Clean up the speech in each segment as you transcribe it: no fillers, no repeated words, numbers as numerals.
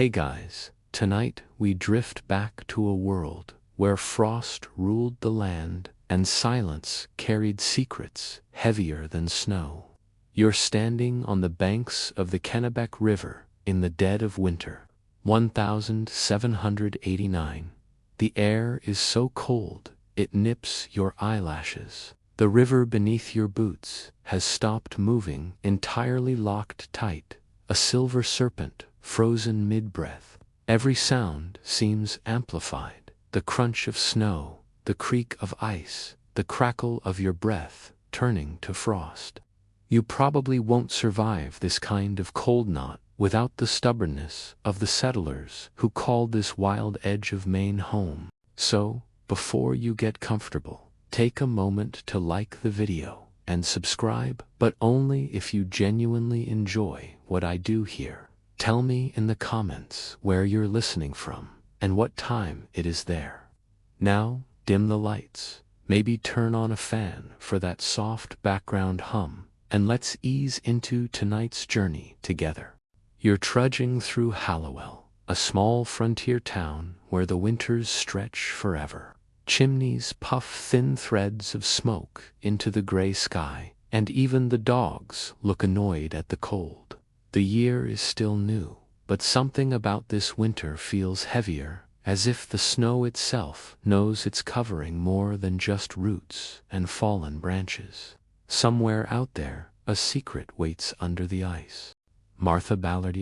Hey guys, tonight we drift back to a world where frost ruled the land and silence carried secrets heavier than snow. You're standing on the banks of the Kennebec River in the dead of winter, 1789. The air is so cold it nips your eyelashes. The river beneath your boots has stopped moving, entirely locked tight, a silver serpent frozen mid-breath. Every sound seems amplified: the crunch of snow, the creak of ice, the crackle of your breath turning to frost. You probably won't survive this kind of cold, not without the stubbornness of the settlers who called this wild edge of Maine home. So, before you get comfortable, take a moment to like the video and subscribe, but only if you genuinely enjoy what I do here. Tell me in the comments where you're listening from and what time it is there. Now, dim the lights, maybe turn on a fan for that soft background hum, and let's ease into tonight's journey together. You're trudging through Hallowell, a small frontier town where the winters stretch forever. Chimneys puff thin threads of smoke into the gray sky, and even the dogs look annoyed at the cold. The year is still new, but something about this winter feels heavier, as if the snow itself knows it's covering more than just roots and fallen branches. Somewhere out there, a secret waits under the ice. Martha Ballard,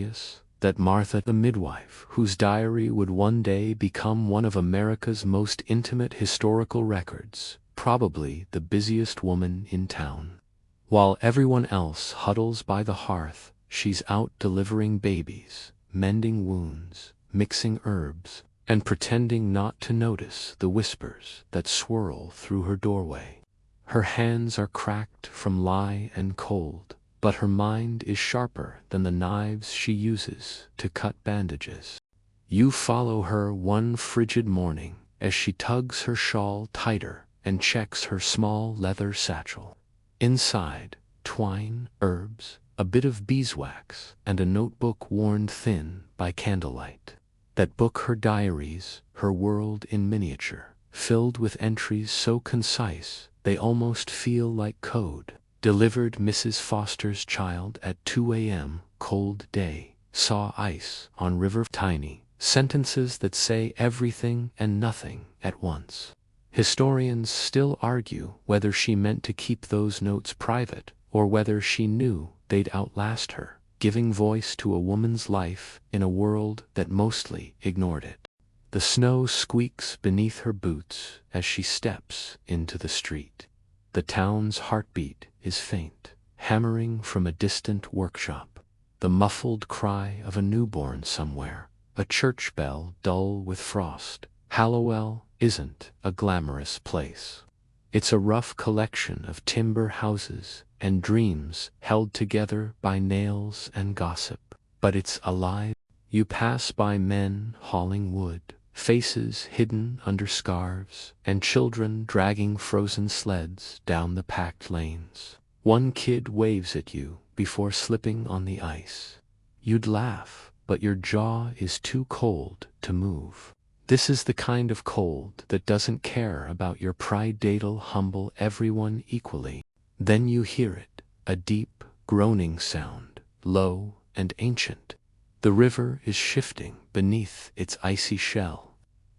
that Martha the midwife, whose diary would one day become one of America's most intimate historical records, probably the busiest woman in town. While everyone else huddles by the hearth, she's out delivering babies, mending wounds, mixing herbs, and pretending not to notice the whispers that swirl through her doorway. Her hands are cracked from lie and cold, but her mind is sharper than the knives she uses to cut bandages. You follow her one frigid morning as she tugs her shawl tighter and checks her small leather satchel. Inside, twine, herbs, a bit of beeswax, and a notebook worn thin by candlelight. That book, her diaries, her world in miniature, filled with entries so concise they almost feel like code. Delivered Mrs. Foster's child at 2 a.m., cold day, saw ice on river. Tiny sentences that say everything and nothing at once. Historians still argue whether she meant to keep those notes private or whether she knew they'd outlast her, giving voice to a woman's life in a world that mostly ignored it. The snow squeaks beneath her boots as she steps into the street. The town's heartbeat is faint, hammering from a distant workshop. The muffled cry of a newborn somewhere, a church bell dull with frost. Hallowell isn't a glamorous place. It's a rough collection of timber houses and dreams held together by nails and gossip. But it's alive. You pass by men hauling wood, faces hidden under scarves, and children dragging frozen sleds down the packed lanes. One kid waves at you before slipping on the ice. You'd laugh, but your jaw is too cold to move. This is the kind of cold that doesn't care about your pride. It'll humble everyone equally. Then you hear it, a deep, groaning sound, low and ancient. The river is shifting beneath its icy shell.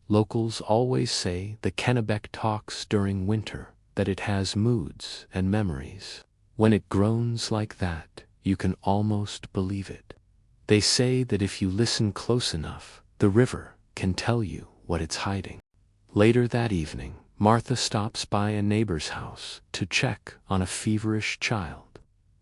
Locals always say the Kennebec talks during winter, that it has moods and memories. When it groans like that, you can almost believe it. They say that if you listen close enough, the river can tell you what it's hiding. Later that evening, Martha stops by a neighbor's house to check on a feverish child.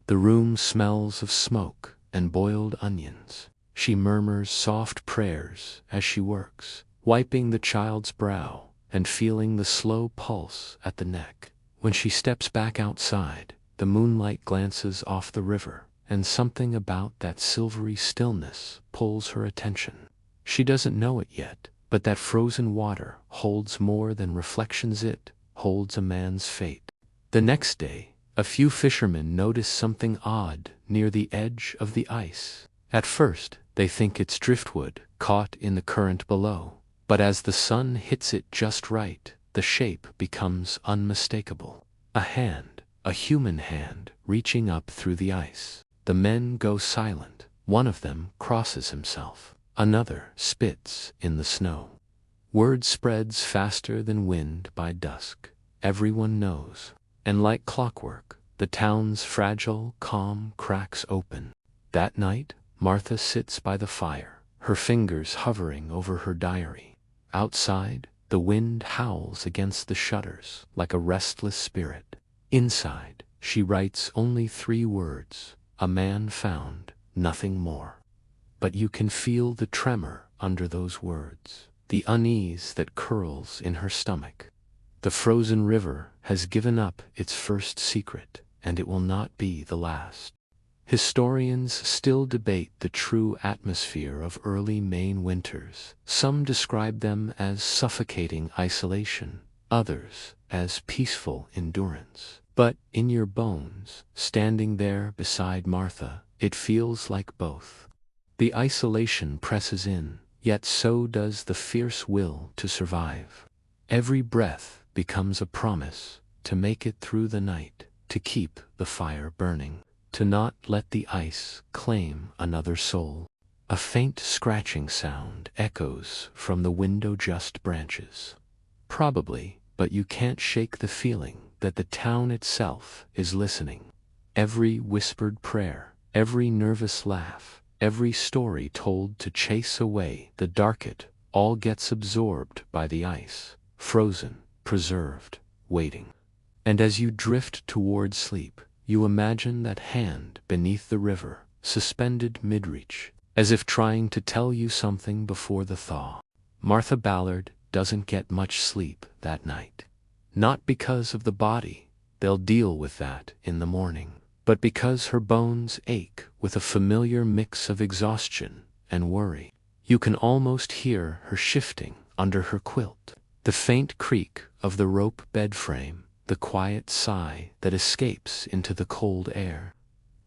The room smells of smoke and boiled onions. She murmurs soft prayers as she works, wiping the child's brow and feeling the slow pulse at the neck. When she steps back outside, the moonlight glances off the river, and something about that silvery stillness pulls her attention. She doesn't know it yet, but that frozen water holds more than reflections. It holds a man's fate. The next day, a few fishermen notice something odd near the edge of the ice. At first, They think it's driftwood caught in the current below. But as the sun hits it just right, the shape becomes unmistakable. A hand, a human hand, reaching up through the ice. The men go silent. One of them crosses himself. Another spits in the snow. Word spreads faster than wind by dusk. Everyone knows. And like clockwork, the town's fragile calm cracks open. That night, Martha sits by the fire, her fingers hovering over her diary. Outside, the wind howls against the shutters like a restless spirit. Inside, she writes only 3 words: a man found, nothing more. But you can feel the tremor under those words, the unease that curls in her stomach. The frozen river has given up its first secret, and it will not be the last. Historians still debate the true atmosphere of early Maine winters. Some describe them as suffocating isolation, others as peaceful endurance. But in your bones, standing there beside Martha, it feels like both. The isolation presses in, yet so does the fierce will to survive. Every breath becomes a promise to make it through the night, to keep the fire burning, to not let the ice claim another soul. A faint scratching sound echoes from the window-just branches. Probably, but you can't shake the feeling that the town itself is listening. Every whispered prayer, every nervous laugh, every story told to chase away the darket, all gets absorbed by the ice, frozen, preserved, waiting. And as you drift toward sleep, you imagine that hand beneath the river, suspended mid-reach, as if trying to tell you something before the thaw. Martha Ballard doesn't get much sleep that night. Not because of the body, they'll deal with that in the morning, but because her bones ache with a familiar mix of exhaustion and worry. You can almost hear her shifting under her quilt, the faint creak of the rope bed frame, the quiet sigh that escapes into the cold air.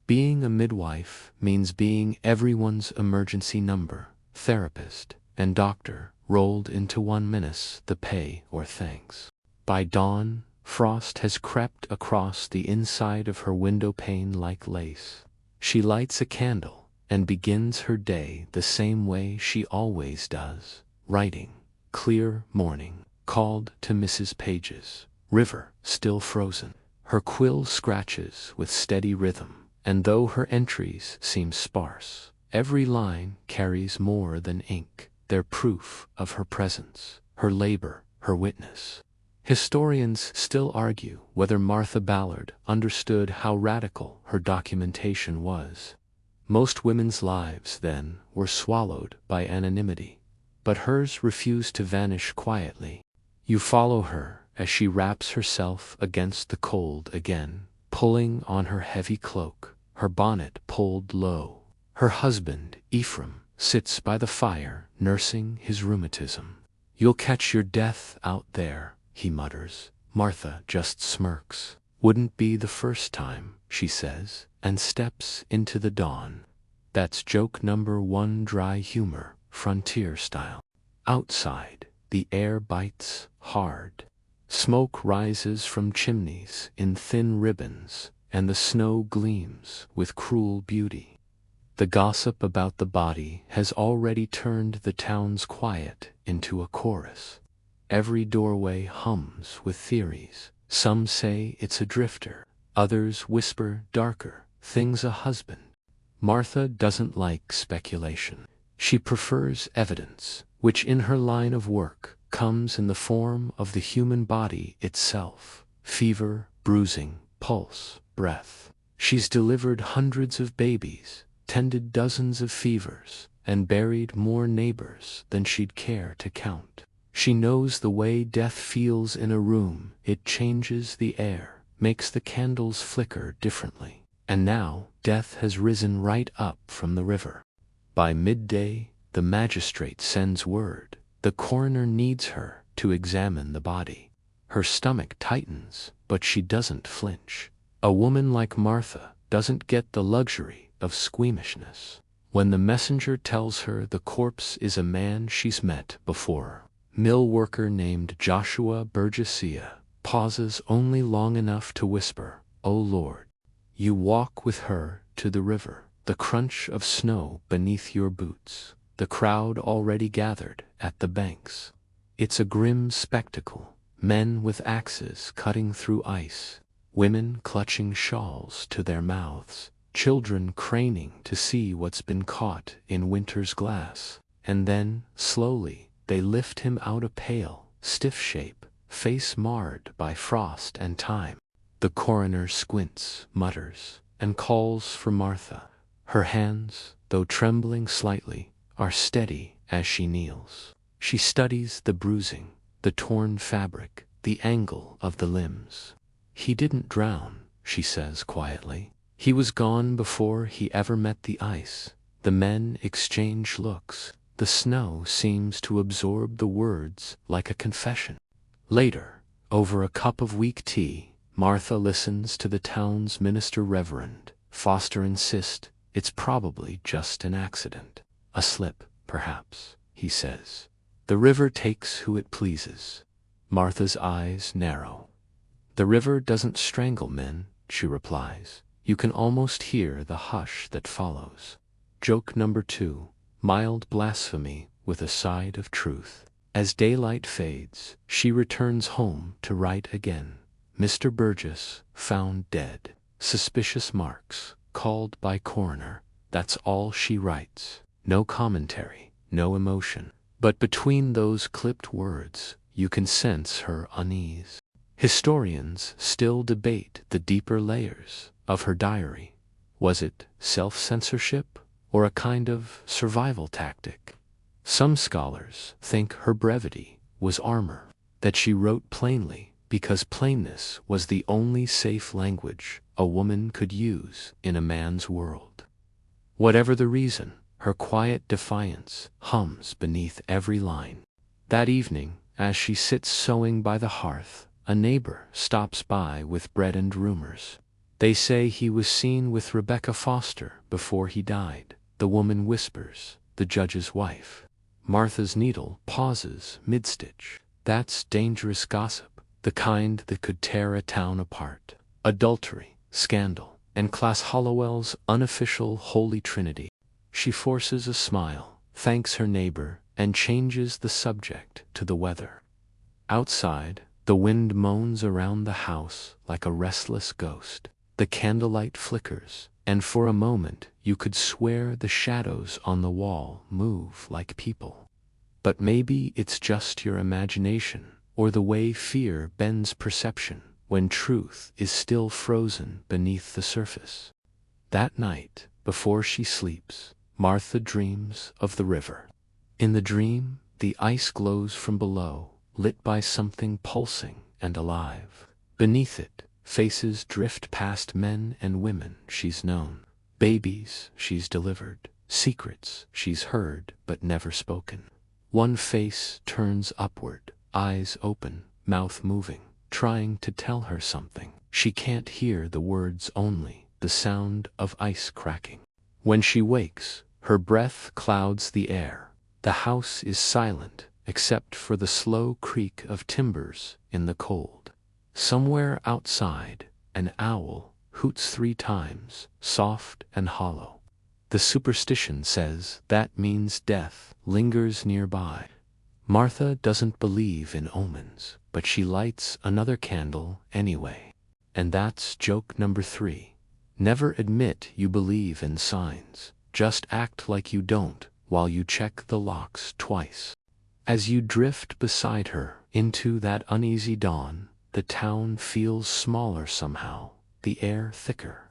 Being a midwife means being everyone's emergency number, therapist, and doctor rolled into one minus the pay or thanks. By dawn, frost has crept across the inside of her window pane like lace. She lights a candle and begins her day the same way she always does, writing. Clear morning, called to Mrs. Page's. River, still frozen. Her quill scratches with steady rhythm, and though her entries seem sparse, every line carries more than ink. They're proof of her presence, her labor, her witness. Historians still argue whether Martha Ballard understood how radical her documentation was. Most women's lives, then, were swallowed by anonymity, but hers refused to vanish quietly. You follow her as she wraps herself against the cold again, pulling on her heavy cloak, her bonnet pulled low. Her husband, Ephraim, sits by the fire, nursing his rheumatism. "You'll catch your death out there," he mutters. Martha just smirks. "Wouldn't be the first time," she says, and steps into the dawn. That's joke number 1, dry humor, frontier style. Outside, the air bites hard. Smoke rises from chimneys in thin ribbons, and the snow gleams with cruel beauty. The gossip about the body has already turned the town's quiet into a chorus. Every doorway hums with theories. Some say it's a drifter. Others whisper darker things, a husband. Martha doesn't like speculation. She prefers evidence, which in her line of work comes in the form of the human body itself. Fever, bruising, pulse, breath. She's delivered hundreds of babies, tended dozens of fevers, and buried more neighbors than she'd care to count. She knows the way death feels in a room. It changes the air, makes the candles flicker differently. And now, death has risen right up from the river. By midday, the magistrate sends word. The coroner needs her to examine the body. Her stomach tightens, but she doesn't flinch. A woman like Martha doesn't get the luxury of squeamishness. when the messenger tells her the corpse is a man she's met before. Mill worker named Joshua Burgessia pauses only long enough to whisper, "O Lord." You walk with her to the river, the crunch of snow beneath your boots, the crowd already gathered at the banks. It's a grim spectacle, men with axes cutting through ice, women clutching shawls to their mouths, children craning to see what's been caught in winter's glass, and then, slowly, they lift him out a pale, stiff shape, face marred by frost and time. The coroner squints, mutters, and calls for Martha. Her hands, though trembling slightly, are steady as she kneels. She studies the bruising, the torn fabric, the angle of the limbs. He didn't drown, she says quietly. He was gone before he ever met the ice. The men exchange looks. The snow seems to absorb the words like a confession. Later, over a cup of weak tea, Martha listens to the town's minister Reverend Foster insist it's probably just an accident. A slip, perhaps, he says. The river takes who it pleases. Martha's eyes narrow. The river doesn't strangle men, she replies. You can almost hear the hush that follows. Joke number 2, mild blasphemy with a side of truth. As daylight fades, she returns home to write again. Mr. Burgess, found dead. Suspicious marks, called by coroner. That's all she writes. No commentary, no emotion. But between those clipped words, you can sense her unease. Historians still debate the deeper layers of her diary. Was it self-censorship or a kind of survival tactic? Some scholars think her brevity was armor, that she wrote plainly because plainness was the only safe language a woman could use in a man's world. Whatever the reason, her quiet defiance hums beneath every line. That evening, as she sits sewing by the hearth, a neighbor stops by with bread and rumors. They say he was seen with Rebecca Foster before he died. The woman whispers, the judge's wife. Martha's needle pauses mid-stitch. That's dangerous gossip, the kind that could tear a town apart. Adultery, scandal, and Class Hollowell's unofficial holy trinity. She forces a smile, thanks her neighbor, and changes the subject to the weather. Outside, the wind moans around the house like a restless ghost. The candlelight flickers, and for a moment you could swear the shadows on the wall move like people. But maybe it's just your imagination, or the way fear bends perception when truth is still frozen beneath the surface. That night, before she sleeps, Martha dreams of the river. In the dream, the ice glows from below, lit by something pulsing and alive. Beneath it, faces drift past men and women she's known, babies she's delivered, secrets she's heard but never spoken. One face turns upward, eyes open, mouth moving, trying to tell her something. She can't hear the words only, the sound of ice cracking. When she wakes, her breath clouds the air. The house is silent, except for the slow creak of timbers in the cold. Somewhere outside, an owl hoots 3 times, soft and hollow. The superstition says that means death lingers nearby. Martha doesn't believe in omens, but she lights another candle anyway. And that's joke number 3. Never admit you believe in signs. Just act like you don't while you check the locks twice. As you drift beside her into that uneasy dawn, the town feels smaller somehow, the air thicker.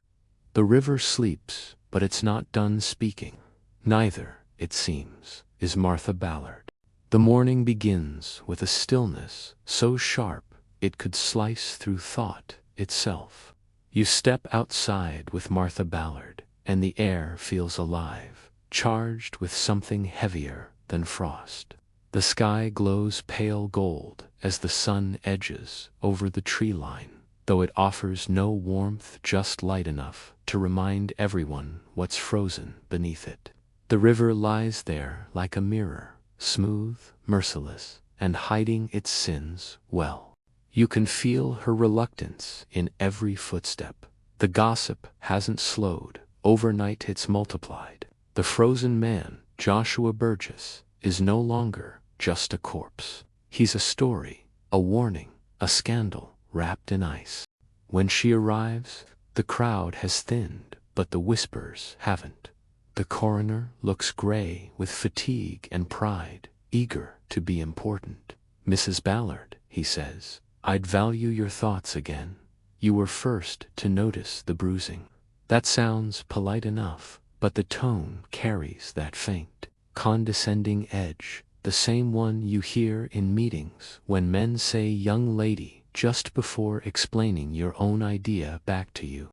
The river sleeps, but it's not done speaking. Neither, it seems, is Martha Ballard. The morning begins with a stillness so sharp it could slice through thought itself. You step outside with Martha Ballard, and the air feels alive, charged with something heavier than frost. The sky glows pale gold as the sun edges over the tree line, though it offers no warmth, just light enough to remind everyone what's frozen beneath it. The river lies there like a mirror, smooth, merciless, and hiding its sins well. You can feel her reluctance in every footstep. The gossip hasn't slowed, overnight it's multiplied. The frozen man, Joshua Burgess, is no longer just a corpse. He's a story, a warning, a scandal wrapped in ice. When she arrives, the crowd has thinned, but the whispers haven't. The coroner looks gray with fatigue and pride, eager to be important. "Mrs. Ballard," he says, "I'd value your thoughts again. You were first to notice the bruising." That sounds polite enough, but the tone carries that faint, condescending edge, the same one you hear in meetings when men say "young lady" just before explaining your own idea back to you.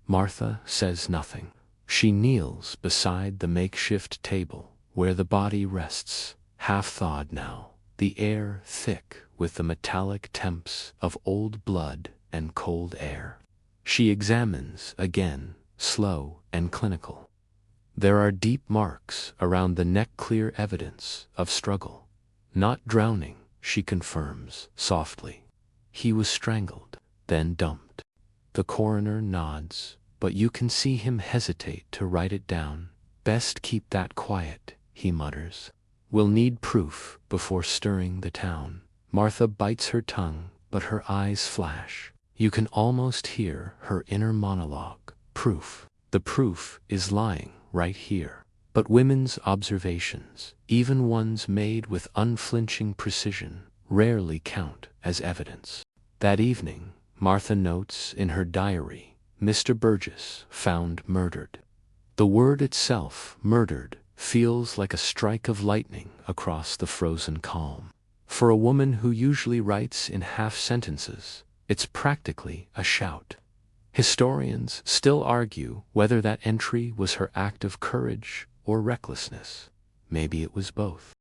Martha says nothing. She kneels beside the makeshift table where the body rests, half-thawed now, the air thick with the metallic temps of old blood and cold air. She examines again, slow and clinical. There are deep marks around the neck, clear evidence of struggle. "Not drowning," she confirms softly. "He was strangled, then dumped." The coroner nods, but you can see him hesitate to write it down. "Best keep that quiet," he mutters. "We'll need proof before stirring the town." Martha bites her tongue, but her eyes flash. You can almost hear her inner monologue. Proof. The proof is lying right here. But women's observations, even ones made with unflinching precision, rarely count as evidence. That evening, Martha notes in her diary, "Mr. Burgess found murdered." The word itself, murdered, feels like a strike of lightning across the frozen calm. For a woman who usually writes in half sentences, it's practically a shout. Historians still argue whether that entry was her act of courage or recklessness. Maybe it was both.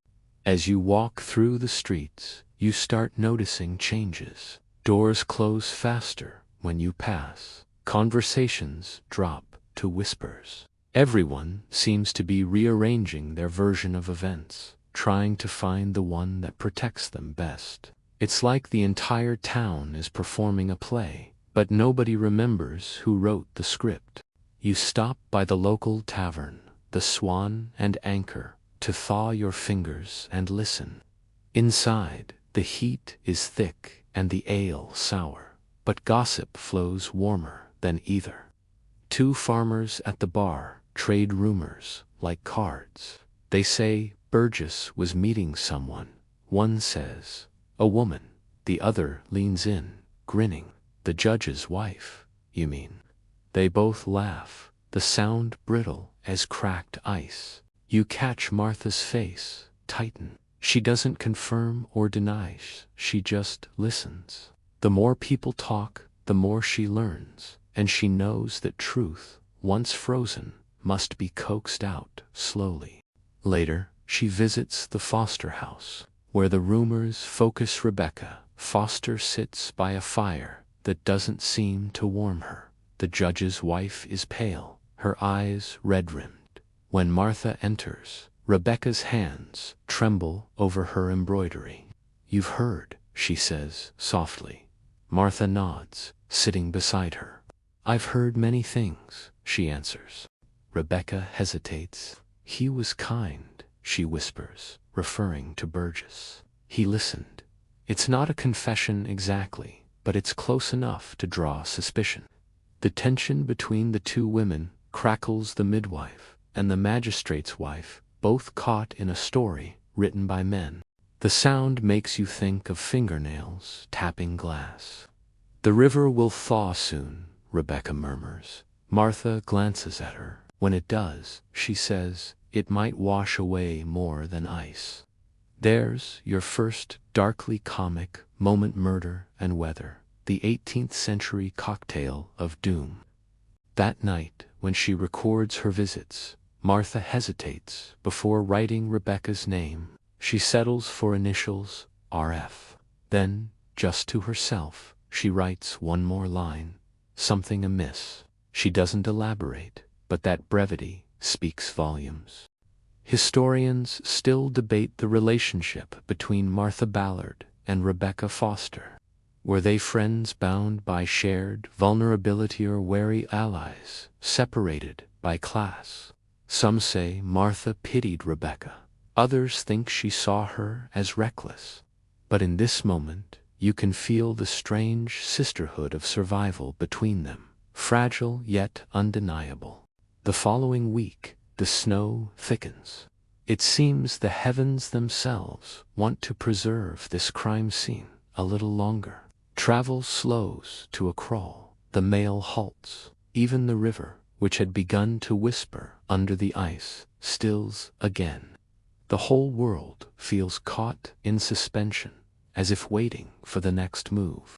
As you walk through the streets, you start noticing changes. Doors close faster when you pass. Conversations drop to whispers. Everyone seems to be rearranging their version of events, trying to find the one that protects them best. It's like the entire town is performing a play, but nobody remembers who wrote the script. You stop by the local tavern, the Swan and Anchor, to thaw your fingers and listen. Inside, the heat is thick and the ale sour, but gossip flows warmer than either. Two farmers at the bar trade rumors like cards. They say Burgess was meeting someone. One says, "A woman." The other leans in, grinning. "The judge's wife, you mean?" They both laugh, the sound brittle as cracked ice. You catch Martha's face tighten. She doesn't confirm or deny, she just listens. The more people talk, the more she learns, and she knows that truth, once frozen, must be coaxed out slowly. Later, she visits the Foster house, where the rumors focus Rebecca. Foster sits by a fire that doesn't seem to warm her. The judge's wife is pale, her eyes red-rimmed. When Martha enters, Rebecca's hands tremble over her embroidery. "You've heard," she says softly. Martha nods, sitting beside her. "I've heard many things," she answers. Rebecca hesitates. "He was kind," she whispers, referring to Burgess. "He listened." It's not a confession exactly, but it's close enough to draw suspicion. The tension between the two women, Crackles the midwife, and the magistrate's wife, both caught in a story written by men. The sound makes you think of fingernails tapping glass. "The river will thaw soon," Rebecca murmurs. Martha glances at her. When it does, she says, it might wash away more than ice. There's your first darkly comic moment, murder and weather, the 18th century cocktail of doom. That night, when she records her visits, Martha hesitates before writing Rebecca's name. She settles for initials, RF. Then, just to herself, she writes one more line. Something amiss. She doesn't elaborate, but that brevity speaks volumes. Historians still debate the relationship between Martha Ballard and Rebecca Foster. Were they friends bound by shared vulnerability or wary allies, separated by class? Some say Martha pitied Rebecca. Others think she saw her as reckless. But in this moment, you can feel the strange sisterhood of survival between them, fragile yet undeniable. The following week, the snow thickens. It seems the heavens themselves want to preserve this crime scene a little longer. Travel slows to a crawl. The mail halts. Even the river, which had begun to whisper under the ice, stills again. The whole world feels caught in suspension, as if waiting for the next move.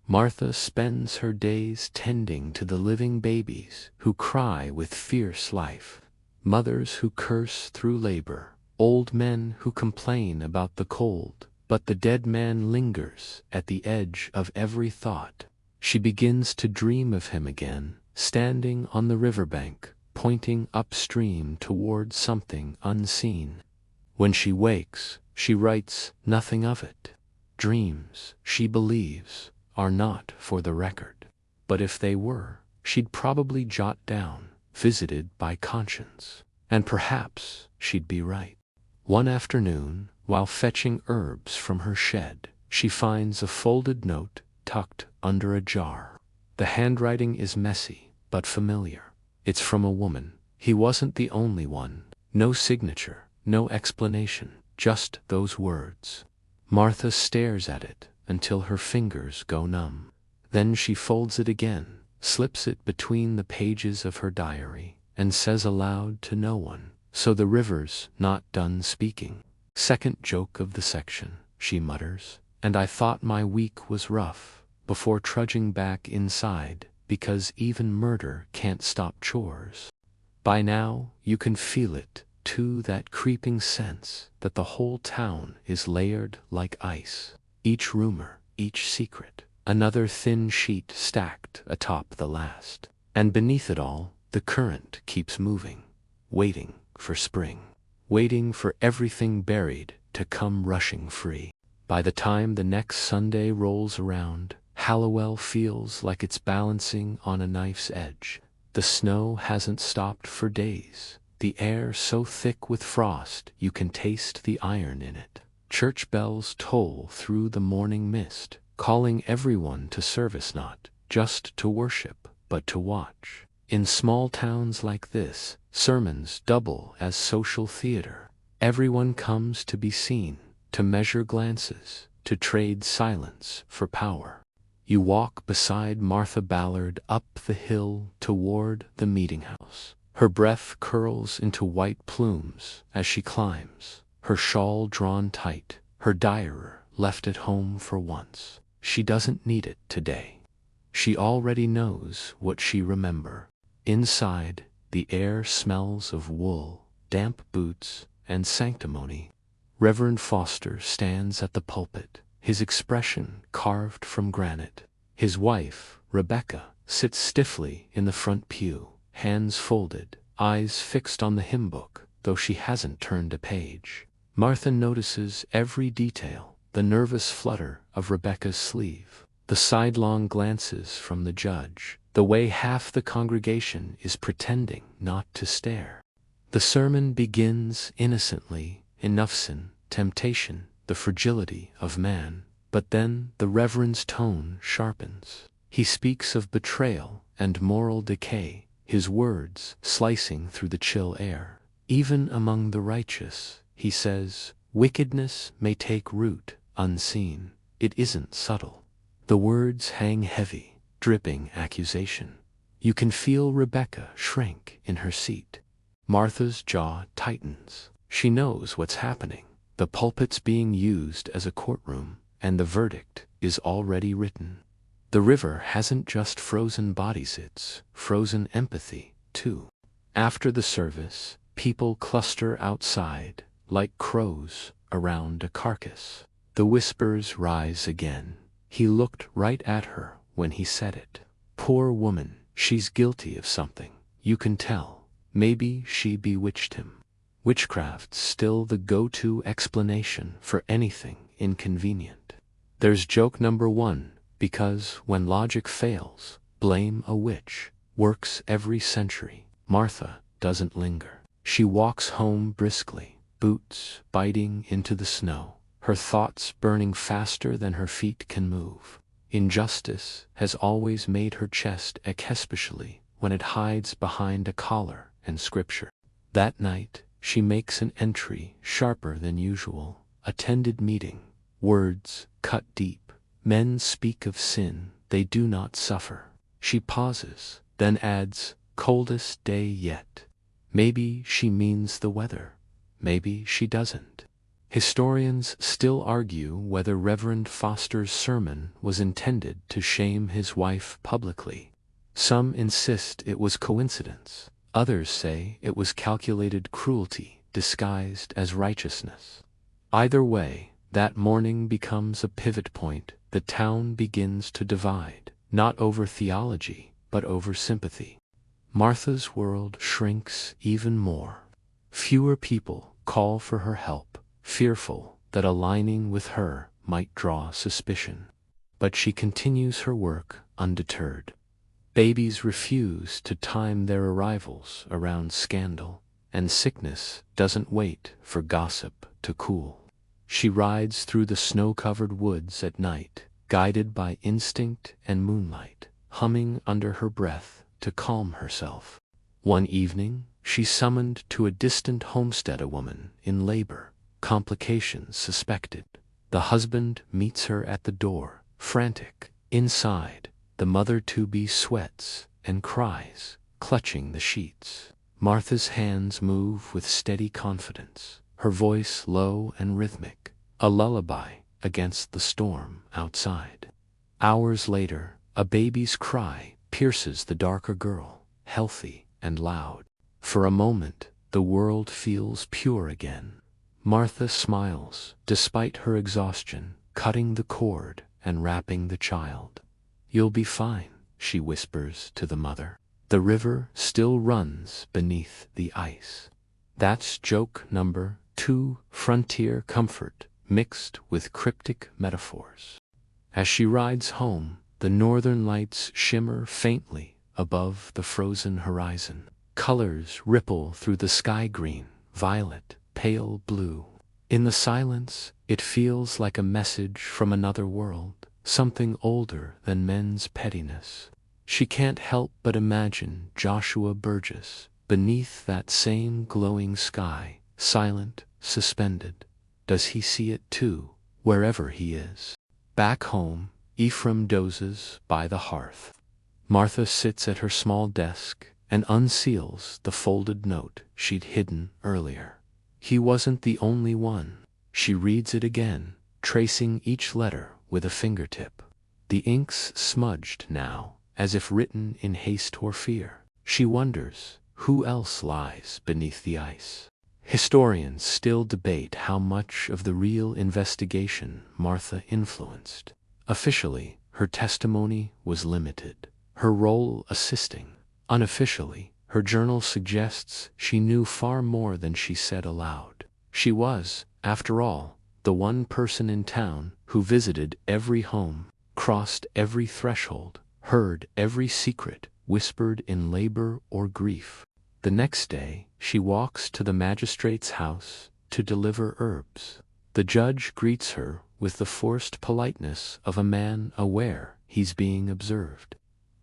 Martha spends her days tending to the living babies who cry with fierce life, mothers who curse through labor, old men who complain about the cold, but the dead man lingers at the edge of every thought. She begins to dream of him again, standing on the riverbank, pointing upstream toward something unseen. When she wakes, she writes nothing of it. Dreams, she believes, are not for the record. But if they were, she'd probably jot down, visited by conscience. And perhaps she'd be right. One afternoon, while fetching herbs from her shed, she finds a folded note tucked under a jar. The handwriting is messy, but familiar. It's from a woman. He wasn't the only one. No signature, no explanation, just those words. Martha stares at it until her fingers go numb. Then she folds it again, slips it between the pages of her diary, and says aloud to no one, "So the river's not done speaking." "Second joke of the section," she mutters, "and I thought my week was rough," before trudging back inside, because even murder can't stop chores. By now, you can feel it, too, that creeping sense that the whole town is layered like ice. Each rumor, each secret, another thin sheet stacked atop the last. And beneath it all, the current keeps moving, waiting for spring, waiting for everything buried to come rushing free. By the time the next Sunday rolls around, Hallowell feels like it's balancing on a knife's edge. The snow hasn't stopped for days. The air so thick with frost you can taste the iron in it. Church bells toll through the morning mist, calling everyone to service, not just to worship, but to watch. In small towns like this, sermons double as social theater. Everyone comes to be seen, to measure glances, to trade silence for power. You walk beside Martha Ballard up the hill toward the meeting house. Her breath curls into white plumes as she climbs, her shawl drawn tight, her diary left at home for once. She doesn't need it today. She already knows what she remembers. Inside, the air smells of wool, damp boots, and sanctimony. Reverend Foster stands at the pulpit, his expression carved from granite. His wife, Rebecca, sits stiffly in the front pew, hands folded, eyes fixed on the hymn book, though she hasn't turned a page. Martha notices every detail, the nervous flutter of Rebecca's sleeve, the sidelong glances from the judge, the way half the congregation is pretending not to stare. The sermon begins innocently, enough sin, temptation, the fragility of man, but then the Reverend's tone sharpens. He speaks of betrayal and moral decay, his words slicing through the chill air. Even among the righteous, he says, wickedness may take root unseen. It isn't subtle. The words hang heavy, dripping accusation. You can feel Rebecca shrink in her seat. Martha's jaw tightens. She knows what's happening. The pulpit's being used as a courtroom, and the verdict is already written. The river hasn't just frozen bodies, it's frozen empathy, too. After the service, people cluster outside, like crows around a carcass. The whispers rise again. He looked right at her when he said it. Poor woman, she's guilty of something. You can tell. Maybe she bewitched him. Witchcraft's still the go-to explanation for anything inconvenient. There's joke number 1, because when logic fails, blame a witch, works every century. Martha doesn't linger. She walks home briskly, boots biting into the snow, her thoughts burning faster than her feet can move. Injustice has always made her chest ache, especially when it hides behind a collar and scripture. That night, she makes an entry sharper than usual. Attended meeting. Words cut deep. Men speak of sin they do not suffer. She pauses, then adds, coldest day yet. Maybe she means the weather. Maybe she doesn't. Historians still argue whether Reverend Foster's sermon was intended to shame his wife publicly. Some insist it was coincidence. Others say it was calculated cruelty disguised as righteousness. Either way, that morning becomes a pivot point. The town begins to divide, not over theology, but over sympathy. Martha's world shrinks even more. Fewer people call for her help, fearful that aligning with her might draw suspicion. But she continues her work undeterred. Babies refuse to time their arrivals around scandal, and sickness doesn't wait for gossip to cool. She rides through the snow-covered woods at night, guided by instinct and moonlight, humming under her breath to calm herself. One evening, she's summoned to a distant homestead, a woman in labor, complications suspected. The husband meets her at the door, frantic. Inside, the mother-to-be sweats and cries, clutching the sheets. Martha's hands move with steady confidence, her voice low and rhythmic, a lullaby against the storm outside. Hours later, a baby's cry pierces the darker girl, healthy and loud. For a moment, the world feels pure again. Martha smiles, despite her exhaustion, cutting the cord and wrapping the child. You'll be fine, she whispers to the mother. The river still runs beneath the ice. That's joke number 2, frontier comfort mixed with cryptic metaphors. As she rides home, the northern lights shimmer faintly above the frozen horizon. Colors ripple through the sky: green, violet, pale blue. In the silence, it feels like a message from another world, something older than men's pettiness. She can't help but imagine Joshua Burgess beneath that same glowing sky, silent, suspended. Does he see it too, wherever he is? Back home, Ephraim dozes by the hearth. Martha sits at her small desk and unseals the folded note she'd hidden earlier. He wasn't the only one. She reads it again, tracing each letter with a fingertip. The ink's smudged now, as if written in haste or fear. She wonders, who else lies beneath the ice? Historians still debate how much of the real investigation Martha influenced. Officially, her testimony was limited, her role assisting. Unofficially, her journal suggests she knew far more than she said aloud. She was, after all, the one person in town who visited every home, crossed every threshold, heard every secret whispered in labor or grief. The next day, she walks to the magistrate's house to deliver herbs. The judge greets her with the forced politeness of a man aware he's being observed.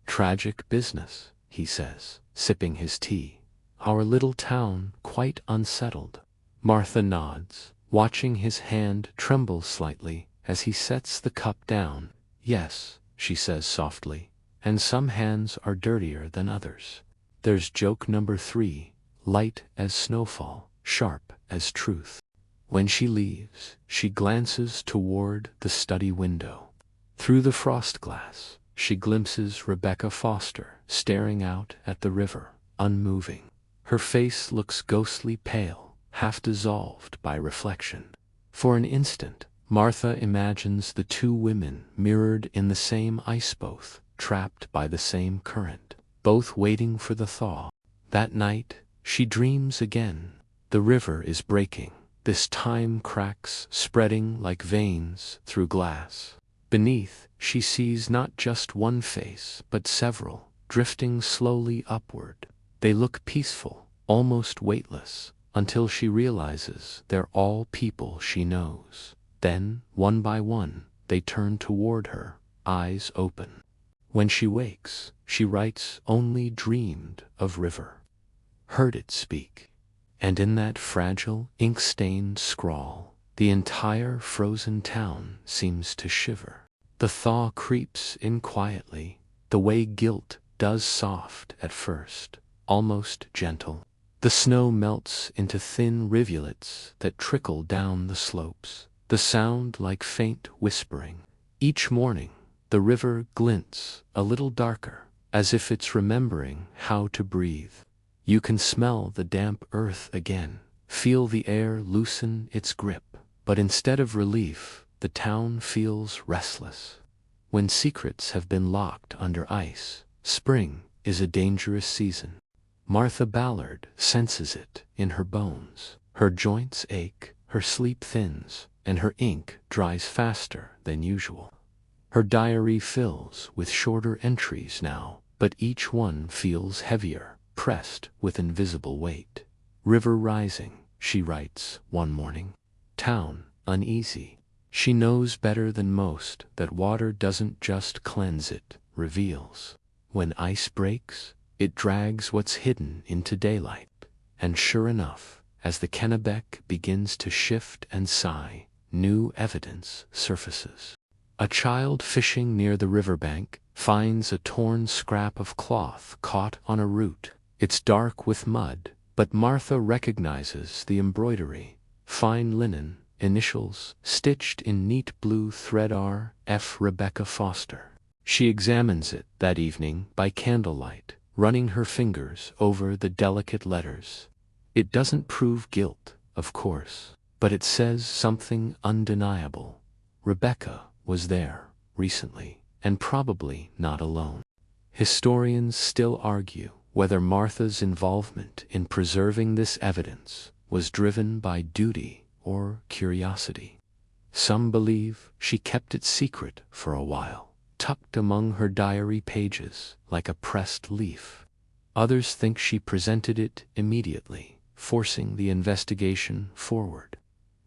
Tragic business, he says, sipping his tea. Our little town quite unsettled. Martha nods, watching his hand tremble slightly as he sets the cup down. Yes, she says softly, and some hands are dirtier than others. There's joke number 3, light as snowfall, sharp as truth. When she leaves, she glances toward the study window. Through the frost glass, she glimpses Rebecca Foster staring out at the river, unmoving. Her face looks ghostly pale, half dissolved by reflection. For an instant, Martha imagines the two women mirrored in the same ice, both trapped by the same current, both waiting for the thaw. That night, she dreams again, The river is breaking. This time cracks spreading like veins through glass. Beneath, she sees not just one face, but several, drifting slowly upward. They look peaceful, almost weightless, until she realizes they're all people she knows. Then, one by one, they turn toward her, eyes open. When she wakes, she writes only dreamed of river. Heard it speak. And in that fragile, ink-stained scrawl, the entire frozen town seems to shiver. The thaw creeps in quietly, the way guilt does, soft at first, almost gentle. The snow melts into thin rivulets that trickle down the slopes, the sound like faint whispering. Each morning, the river glints a little darker, as if it's remembering how to breathe. You can smell the damp earth again, feel the air loosen its grip, but instead of relief, the town feels restless. When secrets have been locked under ice, spring is a dangerous season. Martha Ballard senses it in her bones. Her joints ache, her sleep thins, and her ink dries faster than usual. Her diary fills with shorter entries now, but each one feels heavier, pressed with invisible weight. River rising, she writes one morning. Town uneasy. She knows better than most that water doesn't just cleanse, it reveals. When ice breaks, it drags what's hidden into daylight. And sure enough, as the Kennebec begins to shift and sigh, new evidence surfaces. A child fishing near the riverbank finds a torn scrap of cloth caught on a root. It's dark with mud, but Martha recognizes the embroidery. Fine linen, initials stitched in neat blue thread, R.F. Rebecca Foster. She examines it that evening by candlelight, running her fingers over the delicate letters. It doesn't prove guilt, of course, but it says something undeniable. Rebecca was there recently, and probably not alone. Historians still argue whether Martha's involvement in preserving this evidence was driven by duty or curiosity. Some believe she kept it secret for a while, tucked among her diary pages like a pressed leaf. Others think she presented it immediately, forcing the investigation forward.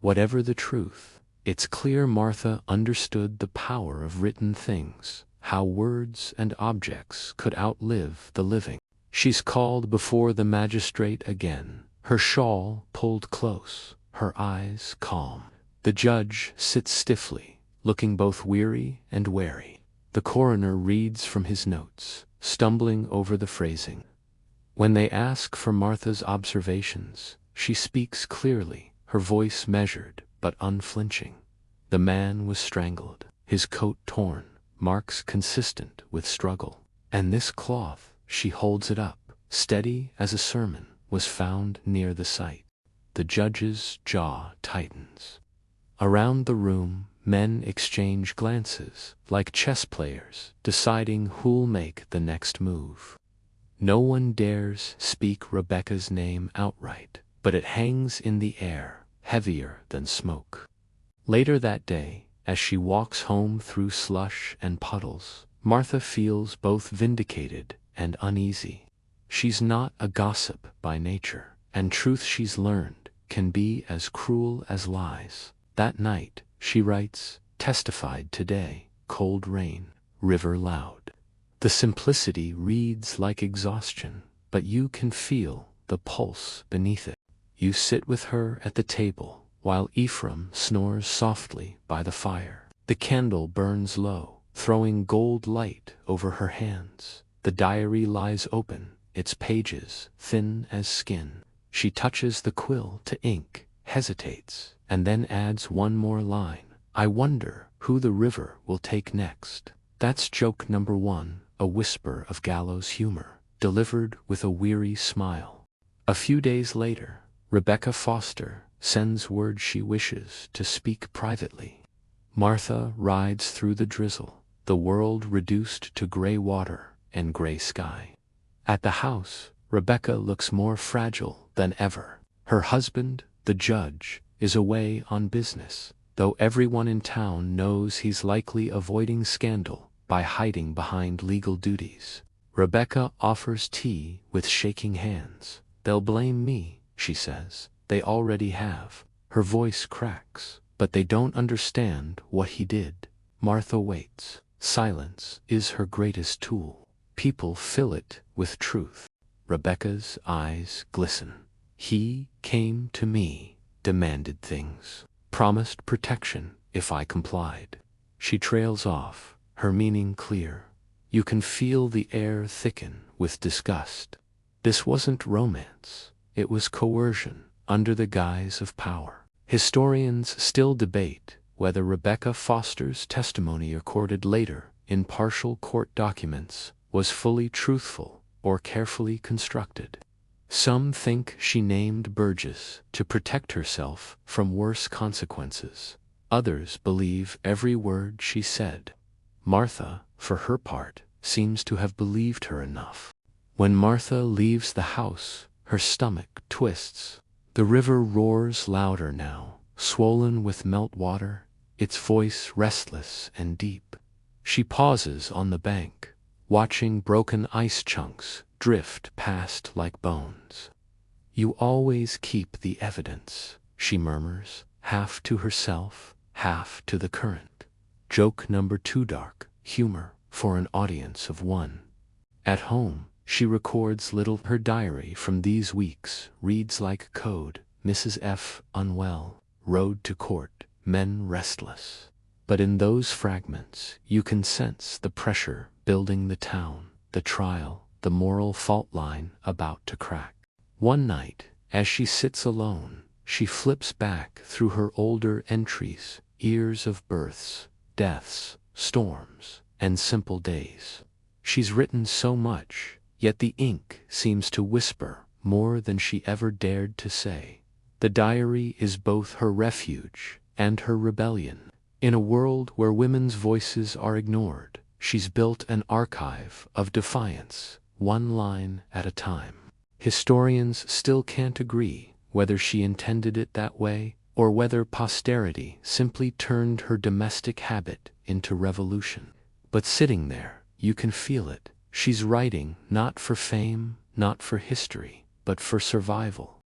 Whatever the truth, it's clear Martha understood the power of written things, how words and objects could outlive the living. She's called before the magistrate again, her shawl pulled close, her eyes calm. The judge sits stiffly, looking both weary and wary. The coroner reads from his notes, stumbling over the phrasing. When they ask for Martha's observations, she speaks clearly, her voice measured but unflinching. The man was strangled, his coat torn, marks consistent with struggle. And this cloth, she holds it up, steady as a sermon, was found near the site. The judge's jaw tightens. Around the room, men exchange glances, like chess players, deciding who'll make the next move. No one dares speak Rebecca's name outright, but it hangs in the air, heavier than smoke. Later that day, as she walks home through slush and puddles, Martha feels both vindicated and uneasy. She's not a gossip by nature, and truth she's learned can be as cruel as lies. That night, she writes, testified today, cold rain, river loud. The simplicity reads like exhaustion, but you can feel the pulse beneath it. You sit with her at the table, while Ephraim snores softly by the fire. The candle burns low, throwing gold light over her hands. The diary lies open, its pages thin as skin. She touches the quill to ink, hesitates, and then adds one more line. I wonder who the river will take next. That's joke number one, a whisper of gallows humor, delivered with a weary smile. A few days later, Rebecca Foster sends word she wishes to speak privately. Martha rides through the drizzle, the world reduced to gray water and gray sky. At the house, Rebecca looks more fragile than ever. Her husband, the judge, is away on business, though everyone in town knows he's likely avoiding scandal by hiding behind legal duties. Rebecca offers tea with shaking hands. "They'll blame me," she says. "They already have." Her voice cracks, but they don't understand what he did. Martha waits. Silence is her greatest tool. People fill it with truth. Rebecca's eyes glisten. "He came to me, demanded things, promised protection if I complied." She trails off, her meaning clear. You can feel the air thicken with disgust. This wasn't romance, it was coercion under the guise of power. Historians still debate whether Rebecca Foster's testimony recorded later in partial court documents was fully truthful or carefully constructed. Some think she named Burgess to protect herself from worse consequences. Others believe every word she said. Martha, for her part, seems to have believed her enough. When Martha leaves the house, her stomach twists. The river roars louder now, swollen with meltwater, its voice restless and deep. She pauses on the bank, watching broken ice chunks drift past like bones. "You always keep the evidence," she murmurs, half to herself, half to the current. Joke number 2: dark humor for an audience of one. At home, she records little. Her diary from these weeks reads like code. Mrs. F. unwell, road to court, men restless. But in those fragments, you can sense the pressure building the town, the trial, the moral fault line about to crack. One night, as she sits alone, she flips back through her older entries, years of births, deaths, storms, and simple days. She's written so much, yet the ink seems to whisper more than she ever dared to say. The diary is both her refuge and her rebellion. In a world where women's voices are ignored, she's built an archive of defiance, one line at a time. Historians still can't agree whether she intended it that way or whether posterity simply turned her domestic habit into revolution. But sitting there, you can feel it. She's writing not for fame, not for history, but for survival.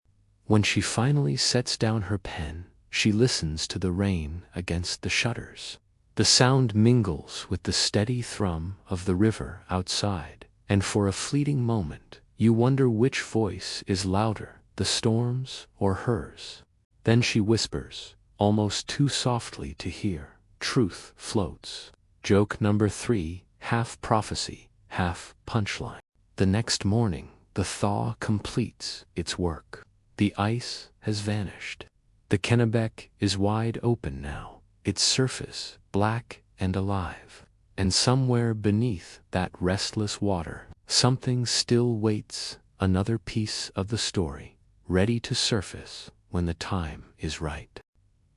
When she finally sets down her pen, she listens to the rain against the shutters. The sound mingles with the steady thrum of the river outside, and for a fleeting moment, you wonder which voice is louder, the storm's or hers. Then she whispers, almost too softly to hear. Truth floats. Joke number 3, half prophecy, half punchline. The next morning, the thaw completes its work. The ice has vanished. The Kennebec is wide open now, its surface black and alive. And somewhere beneath that restless water, something still waits, another piece of the story, ready to surface when the time is right.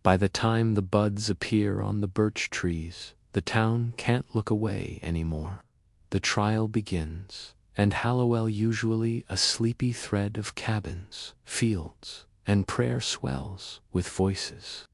By the time the buds appear on the birch trees, the town can't look away anymore. The trial begins, and Hallowell, usually a sleepy thread of cabins, fields, and prayer, swells with voices.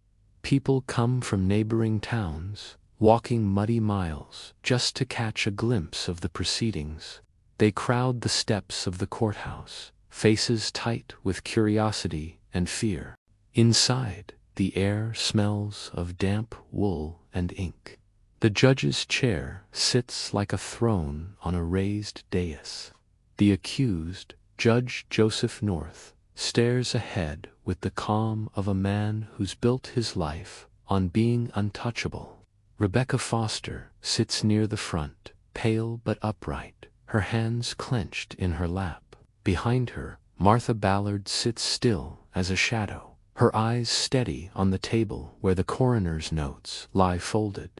People come from neighboring towns, walking muddy miles just to catch a glimpse of the proceedings. They crowd the steps of the courthouse, faces tight with curiosity and fear. Inside, the air smells of damp wool and ink. The judge's chair sits like a throne on a raised dais. The accused, Judge Joseph North, stares ahead with the calm of a man who's built his life on being untouchable. Rebecca Foster sits near the front, pale but upright, her hands clenched in her lap. Behind her, Martha Ballard sits still as a shadow, her eyes steady on the table where the coroner's notes lie folded.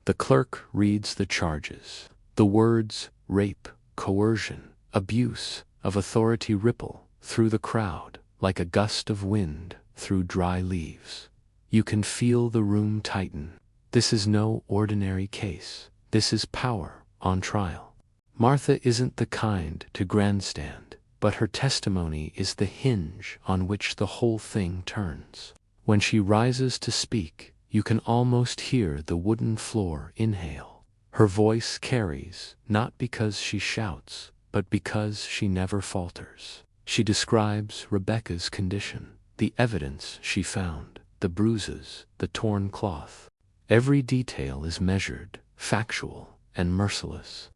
The clerk reads the charges. The words rape, coercion, abuse of authority ripple through the crowd like a gust of wind through dry leaves. You can feel the room tighten. This is no ordinary case. This is power on trial. Martha isn't the kind to grandstand. but her testimony is the hinge on which the whole thing turns. When she rises to speak, you can almost hear the wooden floor inhale. Her voice carries, not because she shouts, but because she never falters. She describes Rebecca's condition, the evidence she found, the bruises, the torn cloth. Every detail is measured, factual, and merciless.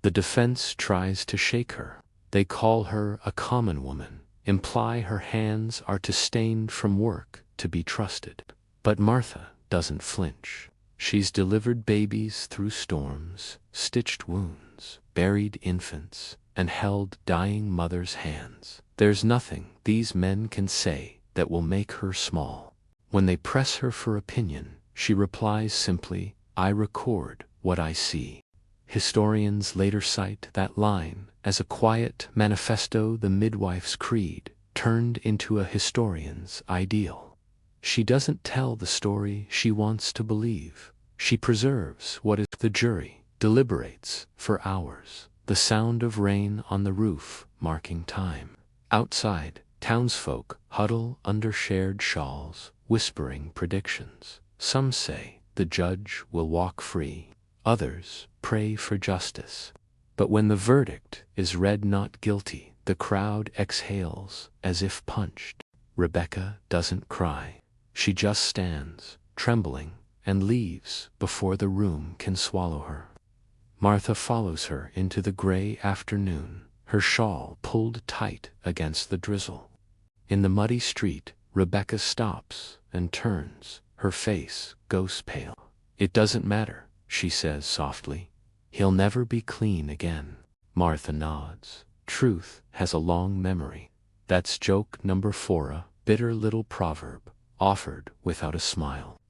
The defense tries to shake her. They call her a common woman, imply her hands are too stained from work to be trusted. But Martha doesn't flinch. She's delivered babies through storms, stitched wounds, buried infants, and held dying mothers' hands. There's nothing these men can say that will make her small. When they press her for opinion, she replies simply, "I record what I see." Historians later cite that line as a quiet manifesto, the midwife's creed, turned into a historian's ideal. She doesn't tell the story she wants to believe. She preserves what is. The jury deliberates for hours, the sound of rain on the roof marking time. Outside, townsfolk huddle under shared shawls, whispering predictions. Some say the judge will walk free. Others pray for justice. But when the verdict is read not guilty, the crowd exhales as if punched. Rebecca doesn't cry. She just stands, trembling, and leaves before the room can swallow her. Martha follows her into the gray afternoon, her shawl pulled tight against the drizzle. In the muddy street, Rebecca stops and turns, her face ghost pale. "It doesn't matter," she says softly. "He'll never be clean again." Martha nods. Truth has a long memory. That's joke number 4, a bitter little proverb, offered without a smile.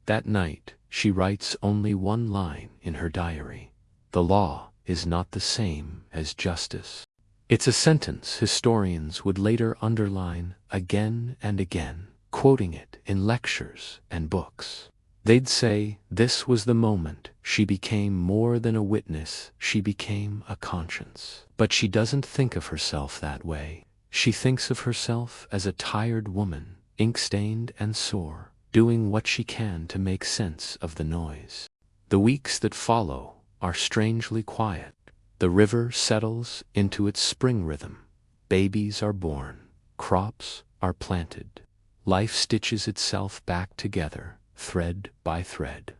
That night, she writes only one line in her diary. "The law is not the same as justice." It's a sentence historians would later underline again and again, quoting it in lectures and books. They'd say this was the moment she became more than a witness, she became a conscience. But she doesn't think of herself that way. She thinks of herself as a tired woman, ink-stained and sore, doing what she can to make sense of the noise. The weeks that follow are strangely quiet. The river settles into its spring rhythm. Babies are born. Crops are planted. Life stitches itself back together, thread by thread.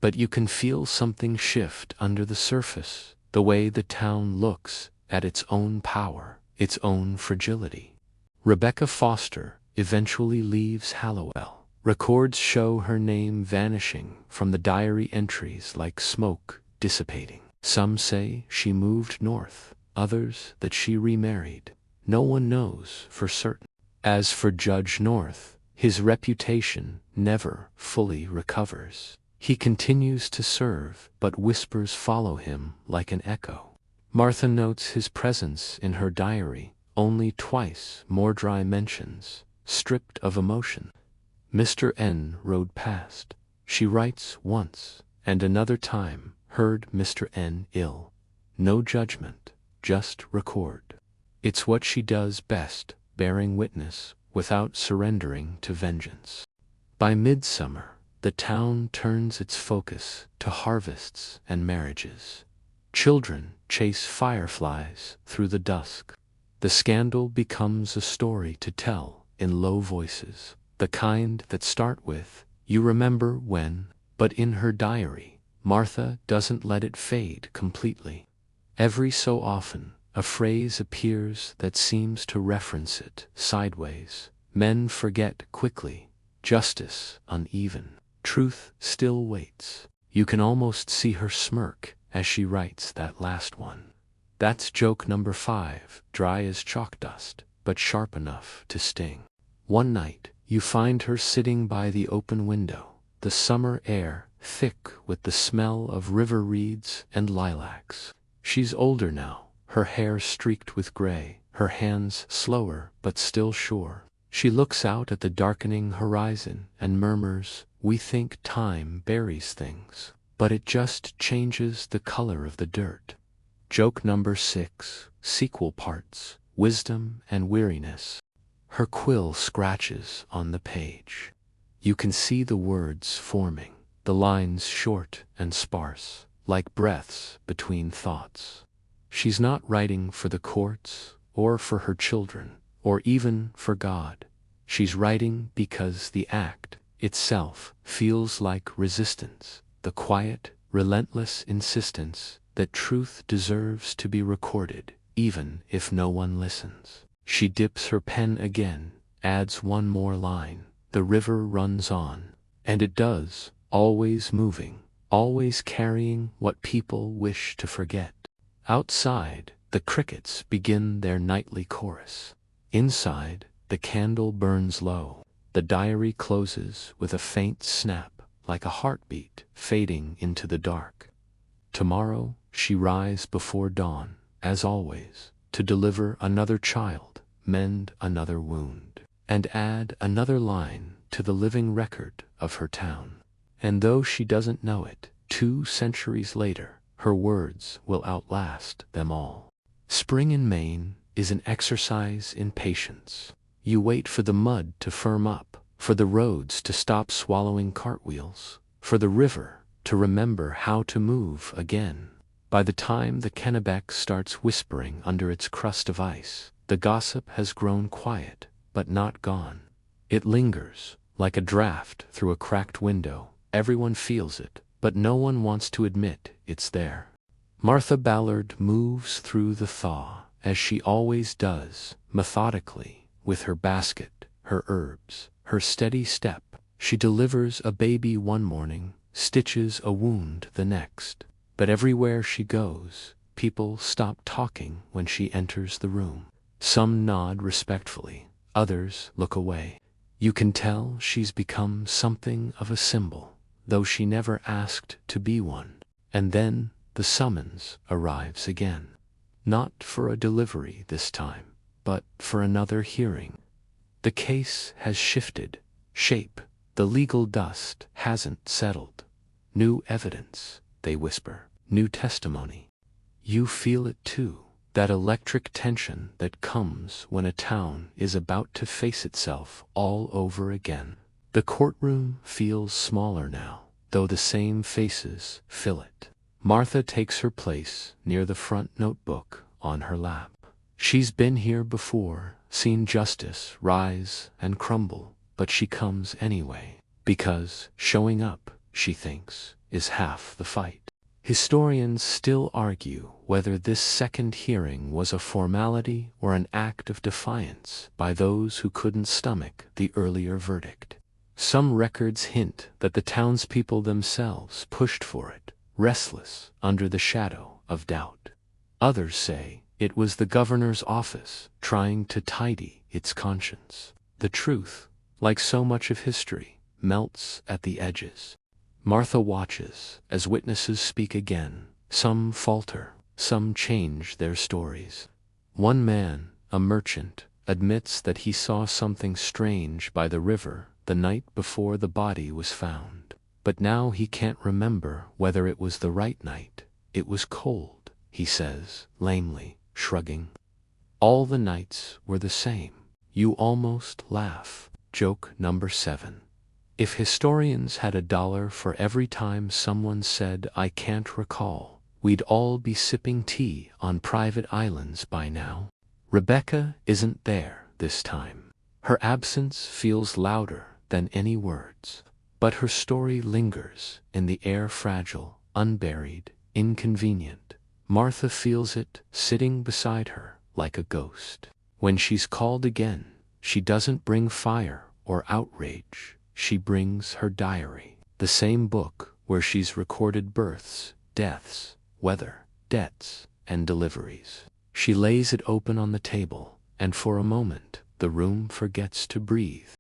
But you can feel something shift under the surface, the way the town looks at its own power, its own fragility. Rebecca Foster eventually leaves Hallowell. Records show her name vanishing from the diary entries like smoke dissipating. Some say she moved north, others that she remarried. No one knows for certain. As for Judge North, his reputation never fully recovers. He continues to serve, but whispers follow him like an echo. Martha notes his presence in her diary, only twice more dry mentions, stripped of emotion. Mr. N rode past. She writes once, and another time, heard Mr. N ill. No judgment, just record. It's what she does best, bearing witness without surrendering to vengeance. By midsummer, the town turns its focus to harvests and marriages. Children chase fireflies through the dusk. The scandal becomes a story to tell in low voices, the kind that start with, "You remember when," but in her diary, Martha doesn't let it fade completely. Every so often, a phrase appears that seems to reference it sideways. Men forget quickly. Justice uneven. Truth still waits. You can almost see her smirk as she writes that last one. That's joke number 5, dry as chalk dust, but sharp enough to sting. One night, you find her sitting by the open window, the summer air thick with the smell of river reeds and lilacs. She's older now, her hair streaked with gray, her hands slower but still sure. She looks out at the darkening horizon and murmurs, "We think time buries things, but it just changes the color of the dirt." Joke number 6, sequel parts, wisdom and weariness. Her quill scratches on the page. You can see the words forming, the lines short and sparse, like breaths between thoughts. She's not writing for the courts, or for her children, or even for God. She's writing because the act itself feels like resistance, the quiet, relentless insistence that truth deserves to be recorded, even if no one listens. She dips her pen again, adds one more line. The river runs on. And it does, always moving, always carrying what people wish to forget. Outside, the crickets begin their nightly chorus. Inside, the candle burns low. The diary closes with a faint snap, like a heartbeat fading into the dark. Tomorrow, she rise before dawn, as always, to deliver another child, mend another wound, and add another line to the living record of her town. And though she doesn't know it, 2 centuries later, her words will outlast them all. Spring in Maine is an exercise in patience. You wait for the mud to firm up, for the roads to stop swallowing cartwheels, for the river to remember how to move again. By the time the Kennebec starts whispering under its crust of ice, the gossip has grown quiet, but not gone. It lingers, like a draft through a cracked window. Everyone feels it, but no one wants to admit it's there. Martha Ballard moves through the thaw, as she always does, methodically, with her basket, her herbs, her steady step. She delivers a baby one morning, stitches a wound the next. But everywhere she goes, people stop talking when she enters the room. Some nod respectfully, others look away. You can tell she's become something of a symbol, though she never asked to be one. And then the summons arrives again. Not for a delivery this time, but for another hearing. The case has shifted shape. The legal dust hasn't settled. New evidence, they whisper. New testimony. You feel it too, that electric tension that comes when a town is about to face itself all over again. The courtroom feels smaller now, though the same faces fill it. Martha takes her place near the front notebook on her lap. She's been here before, seen justice rise and crumble, but she comes anyway, because showing up, she thinks, is half the fight. Historians still argue whether this second hearing was a formality or an act of defiance by those who couldn't stomach the earlier verdict. Some records hint that the townspeople themselves pushed for it, restless under the shadow of doubt. Others say it was the governor's office trying to tidy its conscience. The truth, like so much of history, melts at the edges. Martha watches as witnesses speak again. Some falter, some change their stories. One man, a merchant, admits that he saw something strange by the river the night before the body was found. But now he can't remember whether it was the right night. It was cold, he says, lamely, shrugging. All the nights were the same. You almost laugh. Joke number 7. If historians had $1 for every time someone said, "I can't recall," we'd all be sipping tea on private islands by now. Rebecca isn't there this time. Her absence feels louder than any words. But her story lingers in the air, fragile, unburied, inconvenient. Martha feels it sitting beside her like a ghost. When she's called again, she doesn't bring fire or outrage. She brings her diary, the same book where she's recorded births, deaths, weather, debts, and deliveries. She lays it open on the table, and for a moment, the room forgets to breathe.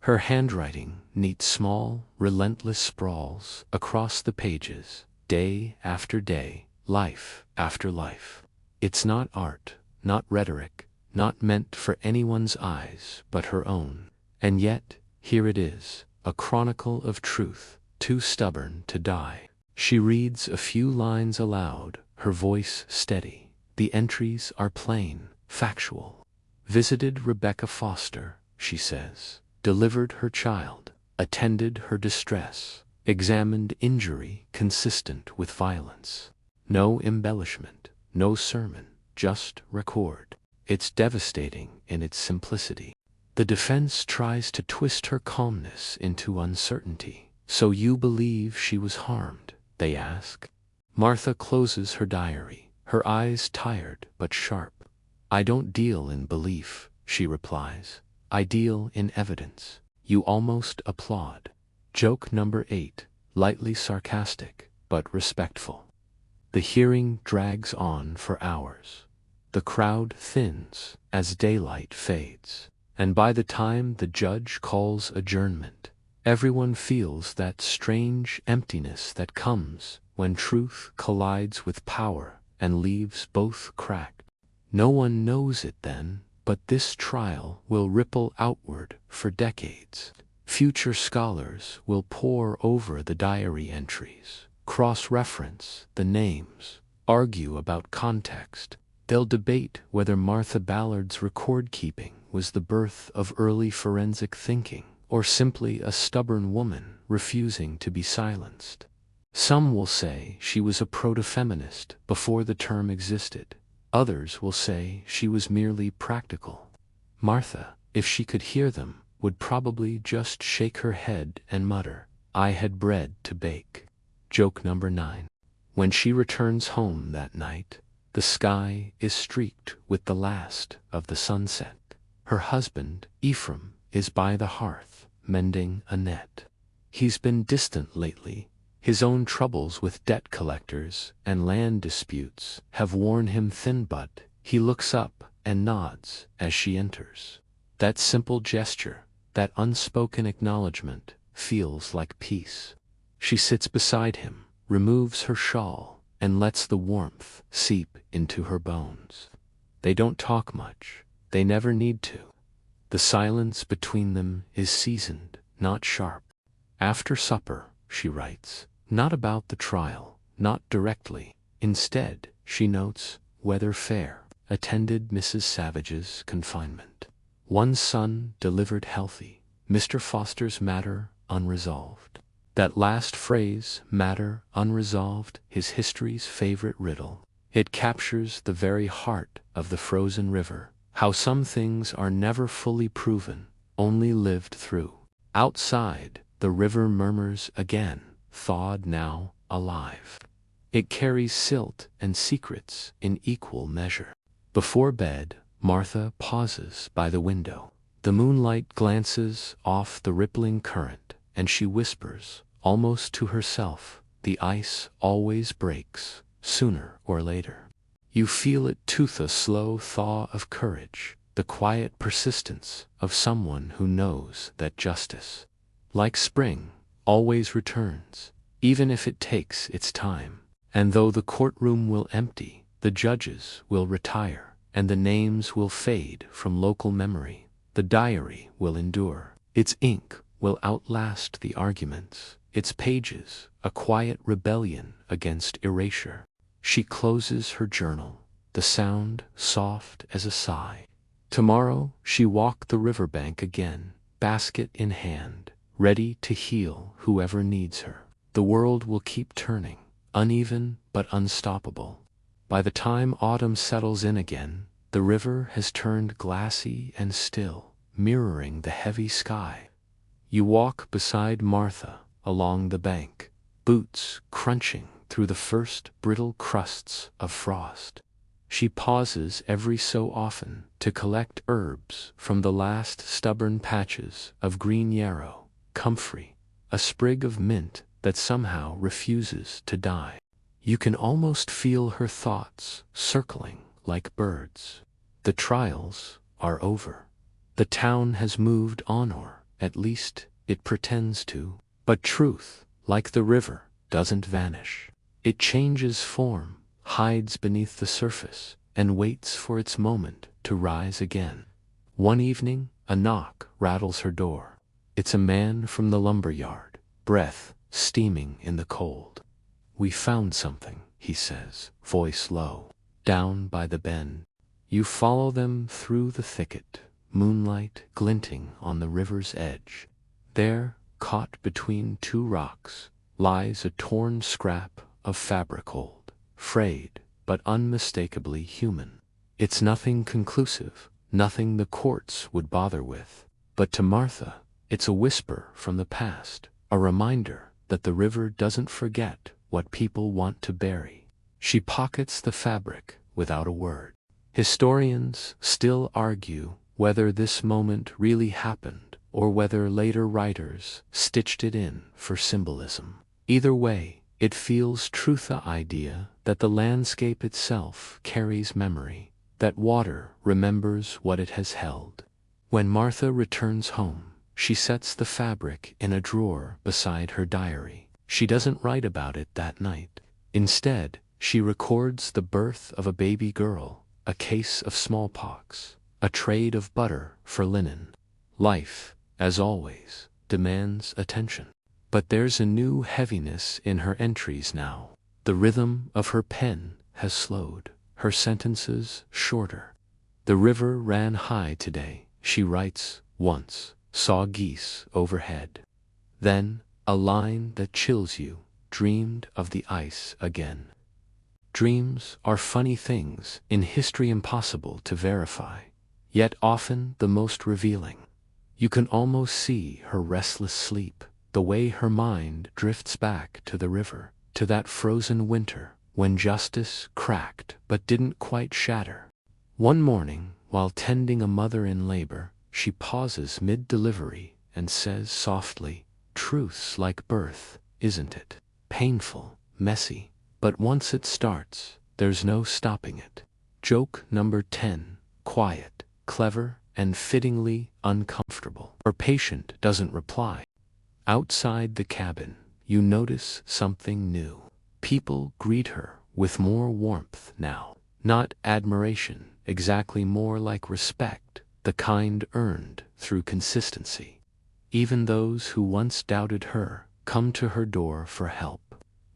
Her handwriting neat small, relentless sprawls across the pages, day after day, life after life. It's not art, not rhetoric, not meant for anyone's eyes but her own. And yet, here it is, a chronicle of truth, too stubborn to die. She reads a few lines aloud, her voice steady. The entries are plain, factual. Visited Rebecca Foster, she says. Delivered her child. Attended her distress. Examined injury consistent with violence. No embellishment, no sermon, just record. It's devastating in its simplicity. The defense tries to twist her calmness into uncertainty. So you believe she was harmed, they ask. Martha closes her diary, her eyes tired but sharp. I don't deal in belief, she replies. I deal in evidence. You almost applaud. Joke number 8, lightly sarcastic, but respectful. The hearing drags on for hours. The crowd thins as daylight fades, and by the time the judge calls adjournment, everyone feels that strange emptiness that comes when truth collides with power and leaves both cracked. No one knows it then, but this trial will ripple outward for decades. Future scholars will pore over the diary entries, cross-reference the names, argue about context. They'll debate whether Martha Ballard's record-keeping was the birth of early forensic thinking, or simply a stubborn woman refusing to be silenced. Some will say she was a proto-feminist before the term existed. Others will say she was merely practical. Martha, if she could hear them, would probably just shake her head and mutter, I had bread to bake. Joke number 9. When she returns home that night, the sky is streaked with the last of the sunset. Her husband, Ephraim, is by the hearth, mending a net. He's been distant lately. His own troubles with debt collectors and land disputes have worn him thin, but he looks up and nods as she enters. That simple gesture, that unspoken acknowledgement, feels like peace. She sits beside him, removes her shawl, and lets the warmth seep into her bones. They don't talk much. They never need to. The silence between them is seasoned, not sharp. After supper, she writes, not about the trial, not directly. Instead, she notes, weather fair, attended Mrs. Savage's confinement. One son delivered healthy, Mr. Foster's matter unresolved. That last phrase, matter unresolved, is history's favorite riddle. It captures the very heart of the frozen river, how some things are never fully proven, only lived through. Outside, the river murmurs again, thawed now, alive. It carries silt and secrets in equal measure. Before bed, Martha pauses by the window. The moonlight glances off the rippling current, and she whispers, almost to herself, the ice always breaks, sooner or later. You feel it tooth a slow thaw of courage, the quiet persistence of someone who knows that justice, like spring, always returns, even if it takes its time. And though the courtroom will empty, the judges will retire, and the names will fade from local memory, the diary will endure. Its ink will outlast the arguments, its pages a quiet rebellion against erasure. She closes her journal, the sound soft as a sigh. Tomorrow she walked the riverbank again, basket in hand, ready to heal whoever needs her. The world will keep turning, uneven but unstoppable. By the time autumn settles in again, the river has turned glassy and still, mirroring the heavy sky. You walk beside Martha along the bank, boots crunching through the first brittle crusts of frost. She pauses every so often to collect herbs from the last stubborn patches of green yarrow, comfrey, a sprig of mint that somehow refuses to die. You can almost feel her thoughts circling like birds. The trials are over. The town has moved on, or at least it pretends to. But truth, like the river, doesn't vanish. It changes form, hides beneath the surface, and waits for its moment to rise again. One evening, a knock rattles her door. It's a man from the lumber yard, breath steaming in the cold. We found something, he says, voice low, down by the bend. You follow them through the thicket, moonlight glinting on the river's edge. There, caught between two rocks, lies a torn scrap of fabric, old, frayed, but unmistakably human. It's nothing conclusive, nothing the courts would bother with. But to Martha, it's a whisper from the past, a reminder that the river doesn't forget what people want to bury. She pockets the fabric without a word. Historians still argue whether this moment really happened or whether later writers stitched it in for symbolism. Either way, it feels true, the idea that the landscape itself carries memory, that water remembers what it has held. When Martha returns home, she sets the fabric in a drawer beside her diary. She doesn't write about it that night. Instead, she records the birth of a baby girl, a case of smallpox, a trade of butter for linen. Life, as always, demands attention. But there's a new heaviness in her entries now. The rhythm of her pen has slowed, her sentences shorter. The river ran high today, she writes once, saw geese overhead. Then, a line that chills you, dreamed of the ice again. Dreams are funny things, in history impossible to verify, yet often the most revealing. You can almost see her restless sleep, the way her mind drifts back to the river, to that frozen winter when justice cracked but didn't quite shatter. One morning, while tending a mother in labor, she pauses mid-delivery and says softly, "Truth's like birth, isn't it? Painful, messy, but once it starts, there's no stopping it." Joke number 10, quiet, clever, and fittingly uncomfortable. Her patient doesn't reply. Outside the cabin, you notice something new. People greet her with more warmth now. Not admiration, exactly, more like respect, the kind earned through consistency. Even those who once doubted her come to her door for help.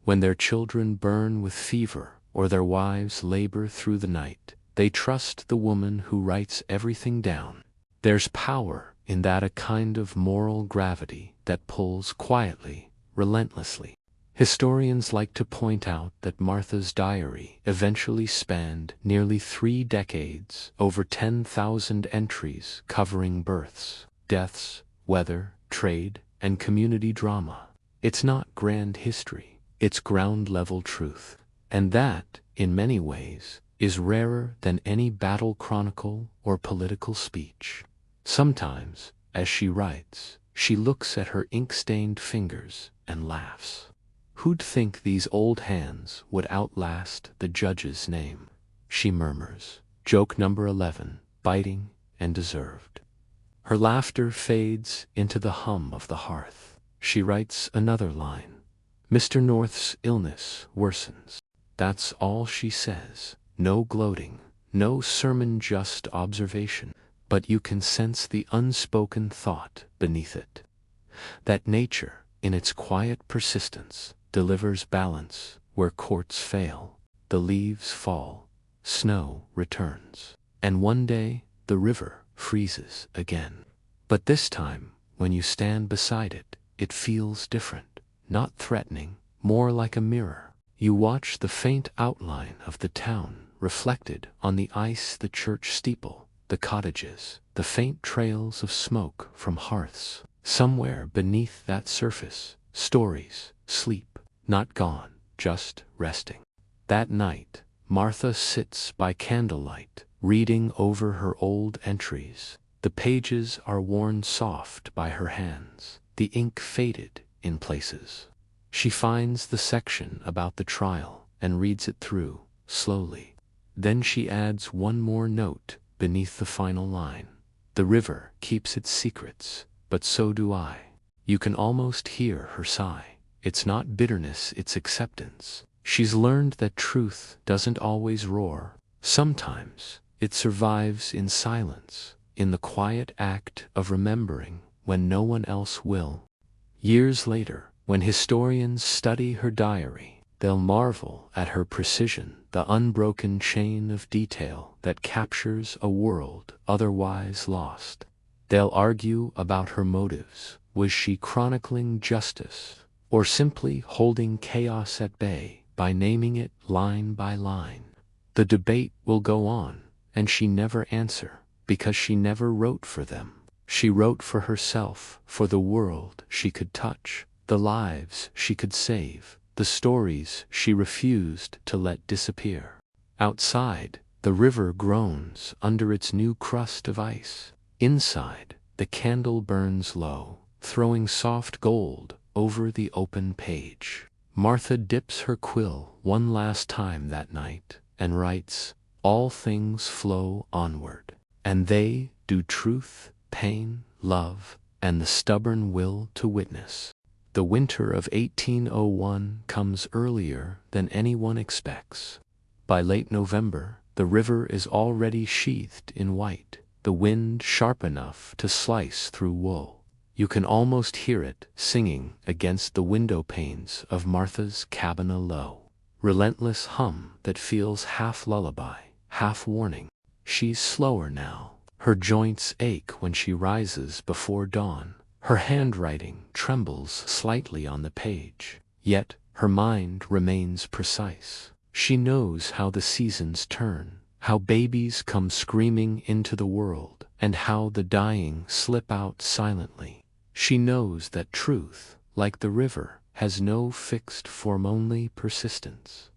When their children burn with fever or their wives labor through the night, they trust the woman who writes everything down. There's power in that, a kind of moral gravity that pulls quietly, relentlessly. Historians like to point out that Martha's diary eventually spanned nearly 3 decades, over 10,000 entries covering births, deaths, weather, trade, and community drama. It's not grand history, it's ground-level truth. And that, in many ways, is rarer than any battle chronicle or political speech. Sometimes, as she writes, she looks at her ink-stained fingers and laughs. "Who'd think these old hands would outlast the judge's name?" she murmurs. Joke number 11, biting and deserved. Her laughter fades into the hum of the hearth. She writes another line. Mr. North's illness worsens. That's all she says. No gloating, no sermon, just observation. But you can sense the unspoken thought beneath it. That nature, in its quiet persistence, delivers balance where courts fail. The leaves fall, snow returns, and one day the river freezes again. But this time, when you stand beside it, it feels different, not threatening, more like a mirror. You watch the faint outline of the town reflected on the ice, the church steeple, the cottages, the faint trails of smoke from hearths. Somewhere beneath that surface, stories sleep, not gone, just resting. That night, Martha sits by candlelight, reading over her old entries. The pages are worn soft by her hands, the ink faded in places. She finds the section about the trial and reads it through, slowly. Then she adds one more note beneath the final line. The river keeps its secrets, but so do I. You can almost hear her sigh. It's not bitterness, it's acceptance. She's learned that truth doesn't always roar. Sometimes it survives in silence, in the quiet act of remembering when no one else will. Years later, when historians study her diary, They'll marvel at her precision, the unbroken chain of detail that captures a world otherwise lost. They'll argue about her motives. Was she chronicling justice, or simply holding chaos at bay by naming it line by line? The debate will go on, and she never answer, because she never wrote for them. She wrote for herself, for the world she could touch, the lives she could save, the stories she refused to let disappear. Outside, the river groans under its new crust of ice. Inside, the candle burns low, throwing soft gold over the open page. Martha dips her quill one last time that night and writes, "All things flow onward, and they do truth, pain, love, and the stubborn will to witness." The winter of 1801 comes earlier than anyone expects. By late November, the river is already sheathed in white, the wind sharp enough to slice through wool. You can almost hear it singing against the window panes of Martha's cabin, a low, relentless hum that feels half lullaby, half warning. She's slower now. Her joints ache when she rises before dawn. Her handwriting trembles slightly on the page, yet her mind remains precise. She knows how the seasons turn, how babies come screaming into the world, and how the dying slip out silently. She knows that truth, like the river, has no fixed form, only persistence.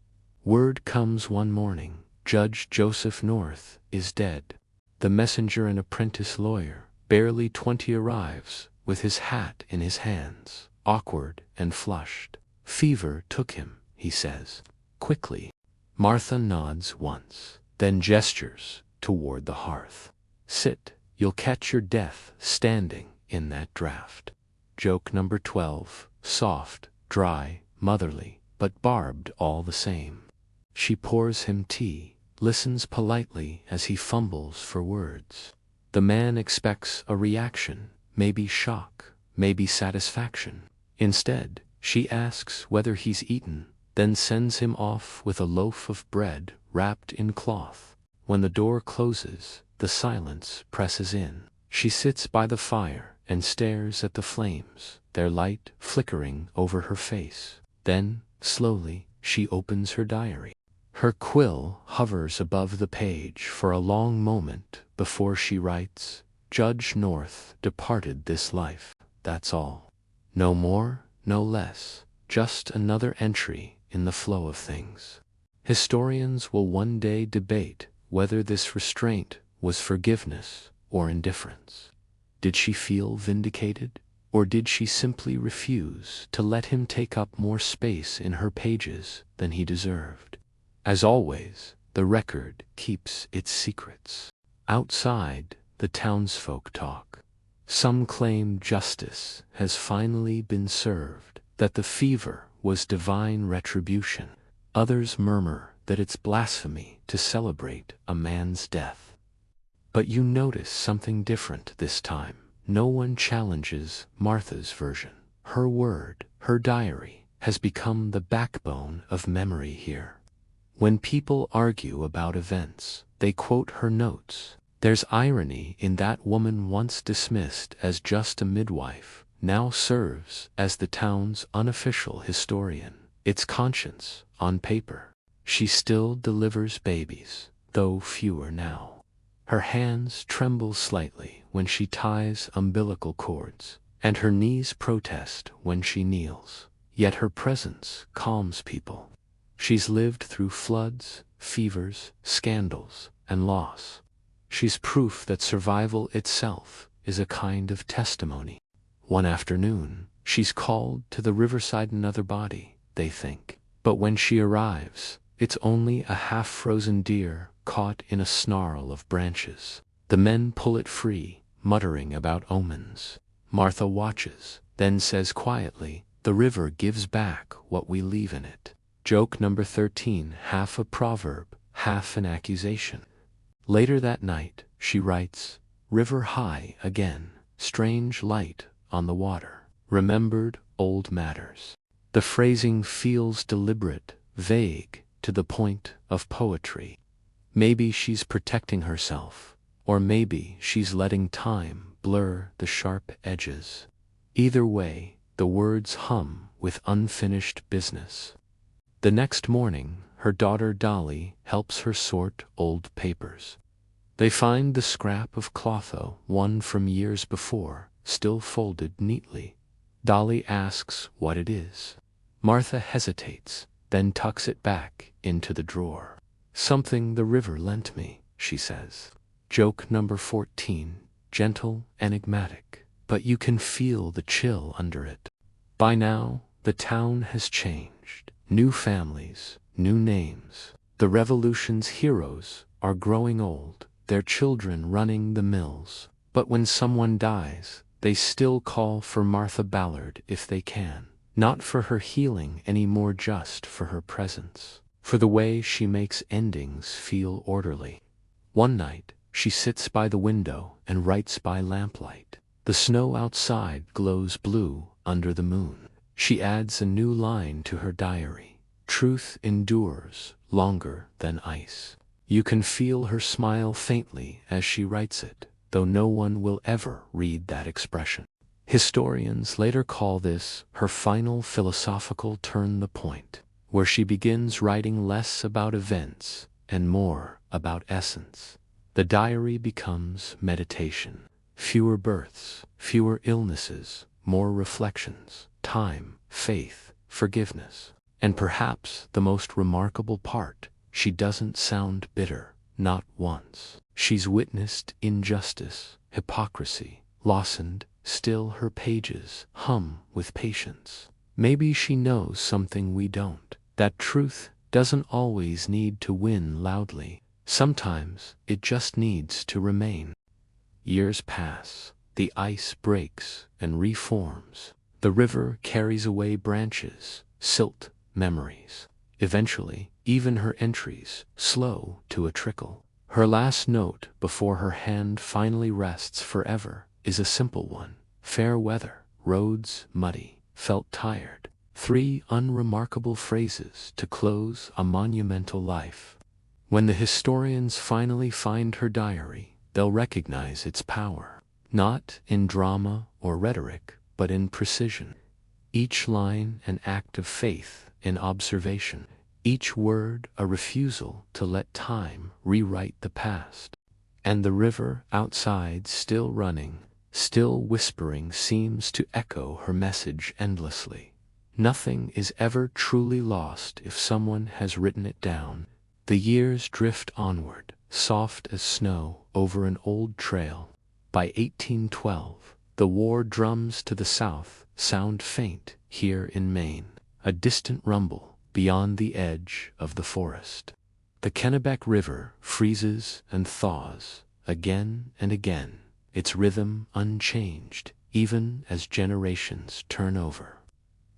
Word comes one morning: Judge Joseph North is dead. The messenger, an apprentice lawyer, barely 20, arrives, with his hat in his hands, awkward and flushed. "Fever took him," he says, quickly. Martha nods once, then gestures toward the hearth. "Sit, you'll catch your death standing in that draught." Joke number 12, soft, dry, motherly, but barbed all the same. She pours him tea, listens politely as he fumbles for words. The man expects a reaction, maybe shock, maybe satisfaction. Instead, she asks whether he's eaten, then sends him off with a loaf of bread wrapped in cloth. When the door closes, the silence presses in. She sits by the fire and stares at the flames, their light flickering over her face. Then, slowly, she opens her diary. Her quill hovers above the page for a long moment before she writes, "Judge North departed this life, that's all. No more, no less, just another entry in the flow of things." Historians will one day debate whether this restraint was forgiveness or indifference. Did she feel vindicated, or did she simply refuse to let him take up more space in her pages than he deserved? As always, the record keeps its secrets. Outside, the townsfolk talk. Some claim justice has finally been served, that the fever was divine retribution. Others murmur that it's blasphemy to celebrate a man's death. But you notice something different this time. No one challenges Martha's version. Her word, her diary, has become the backbone of memory here. When people argue about events, they quote her notes. There's irony in that woman, once dismissed as just a midwife, now serves as the town's unofficial historian. It's conscience, on paper. She still delivers babies, though fewer now. Her hands tremble slightly when she ties umbilical cords, and her knees protest when she kneels. Yet her presence calms people. She's lived through floods, fevers, scandals, and loss. She's proof that survival itself is a kind of testimony. One afternoon, she's called to the riverside, another body, they think. But when she arrives, it's only a half-frozen deer caught in a snarl of branches. The men pull it free, muttering about omens. Martha watches, then says quietly, "The river gives back what we leave in it." Joke number 13, half a proverb, half an accusation. Later that night, she writes, "River high again, strange light on the water, remembered old matters." The phrasing feels deliberate, vague, to the point of poetry. Maybe she's protecting herself, or maybe she's letting time blur the sharp edges. Either way, the words hum with unfinished business. The next morning, her daughter Dolly helps her sort old papers. They find the scrap of clotho, one from years before, still folded neatly. Dolly asks what it is. Martha hesitates, then tucks it back into the drawer. "Something the river lent me," she says. Joke number 14, gentle, enigmatic, but you can feel the chill under it. By now, the town has changed. New families, new names. The Revolution's heroes are growing old, their children running the mills. But when someone dies, they still call for Martha Ballard if they can. Not for her healing anymore, just for her presence. For the way she makes endings feel orderly. One night, she sits by the window and writes by lamplight. The snow outside glows blue under the moon. She adds a new line to her diary. Truth endures longer than ice. You can feel her smile faintly as she writes it, though no one will ever read that expression. Historians later call this her final philosophical turn the point, where she begins writing less about events and more about essence. The diary becomes meditation. Fewer births, fewer illnesses, more reflections, time, faith, forgiveness. And perhaps the most remarkable part, she doesn't sound bitter, not once. She's witnessed injustice, hypocrisy, loosened, still her pages hum with patience. Maybe she knows something we don't, that truth doesn't always need to win loudly. Sometimes it just needs to remain. Years pass, the ice breaks and reforms. The river carries away branches, silt, memories. Eventually, even her entries slow to a trickle. Her last note before her hand finally rests forever is a simple one. Fair weather, roads muddy, felt tired. 3 unremarkable phrases to close a monumental life. When the historians finally find her diary, they'll recognize its power. Not in drama or rhetoric, but in precision. Each line an act of faith in observation. Each word a refusal to let time rewrite the past. And the river outside, still running, still whispering, seems to echo her message endlessly. Nothing is ever truly lost if someone has written it down. The years drift onward, soft as snow over an old trail. By 1812, the war drums to the south sound faint here in Maine, a distant rumble beyond the edge of the forest. The Kennebec River freezes and thaws again and again, its rhythm unchanged even as generations turn over.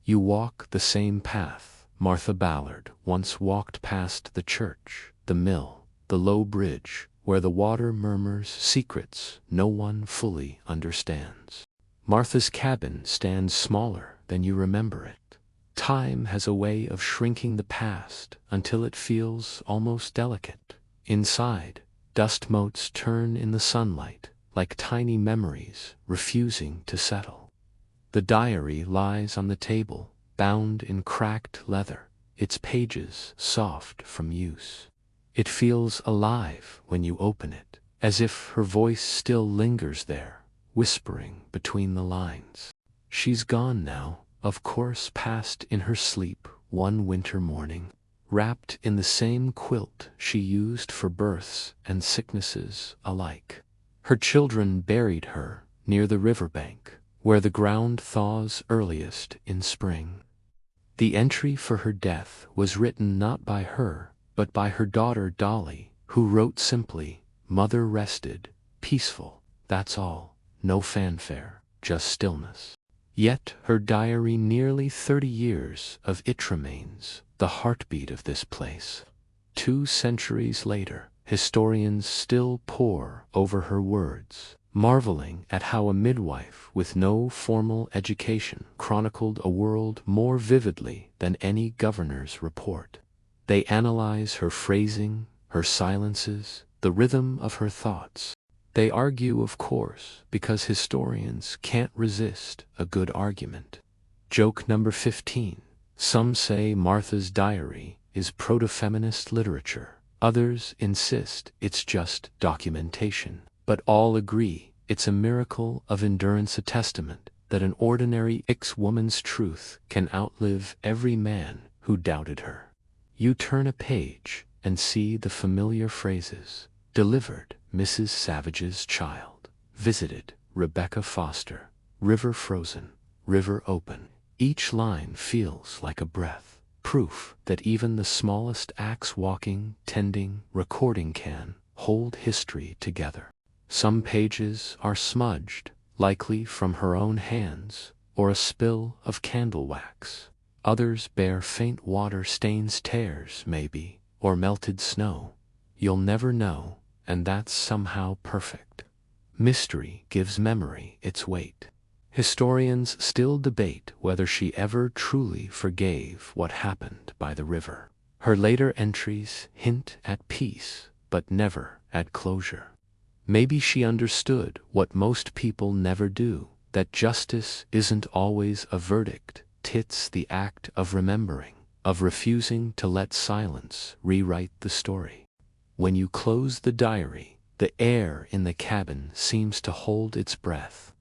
You walk the same path Martha Ballard once walked, past the church, the mill, the low bridge, where the water murmurs secrets no one fully understands. Martha's cabin stands smaller than you remember it. Time has a way of shrinking the past until it feels almost delicate. Inside, dust motes turn in the sunlight like tiny memories refusing to settle. The diary lies on the table, bound in cracked leather, its pages soft from use. It feels alive when you open it, as if her voice still lingers there, whispering between the lines. She's gone now, of course, passed in her sleep one winter morning, wrapped in the same quilt she used for births and sicknesses alike. Her children buried her near the riverbank, where the ground thaws earliest in spring. The entry for her death was written not by her, but by her daughter Dolly, who wrote simply, "Mother rested, peaceful, that's all, no fanfare, just stillness." Yet her diary, nearly 30 years of it, remains the heartbeat of this place. 2 centuries later, historians still pore over her words, marveling at how a midwife with no formal education chronicled a world more vividly than any governor's report. They analyze her phrasing, her silences, the rhythm of her thoughts. They argue, of course, because historians can't resist a good argument. Joke number 15. Some say Martha's diary is proto-feminist literature. Others insist it's just documentation. But all agree it's a miracle of endurance, a testament that an ordinary ex-woman's truth can outlive every man who doubted her. You turn a page and see the familiar phrases. Delivered, Mrs. Savage's child. Visited, Rebecca Foster. River frozen, river open. Each line feels like a breath, proof that even the smallest acts, walking, tending, recording, can hold history together. Some pages are smudged, likely from her own hands, or a spill of candle wax. Others bear faint water stains, tears maybe, or melted snow. You'll never know, and that's somehow perfect. Mystery gives memory its weight. Historians still debate whether she ever truly forgave what happened by the river. Her later entries hint at peace, but never at closure. Maybe she understood what most people never do, that justice isn't always a verdict, it's the act of remembering, of refusing to let silence rewrite the story. When you close the diary, the air in the cabin seems to hold its breath.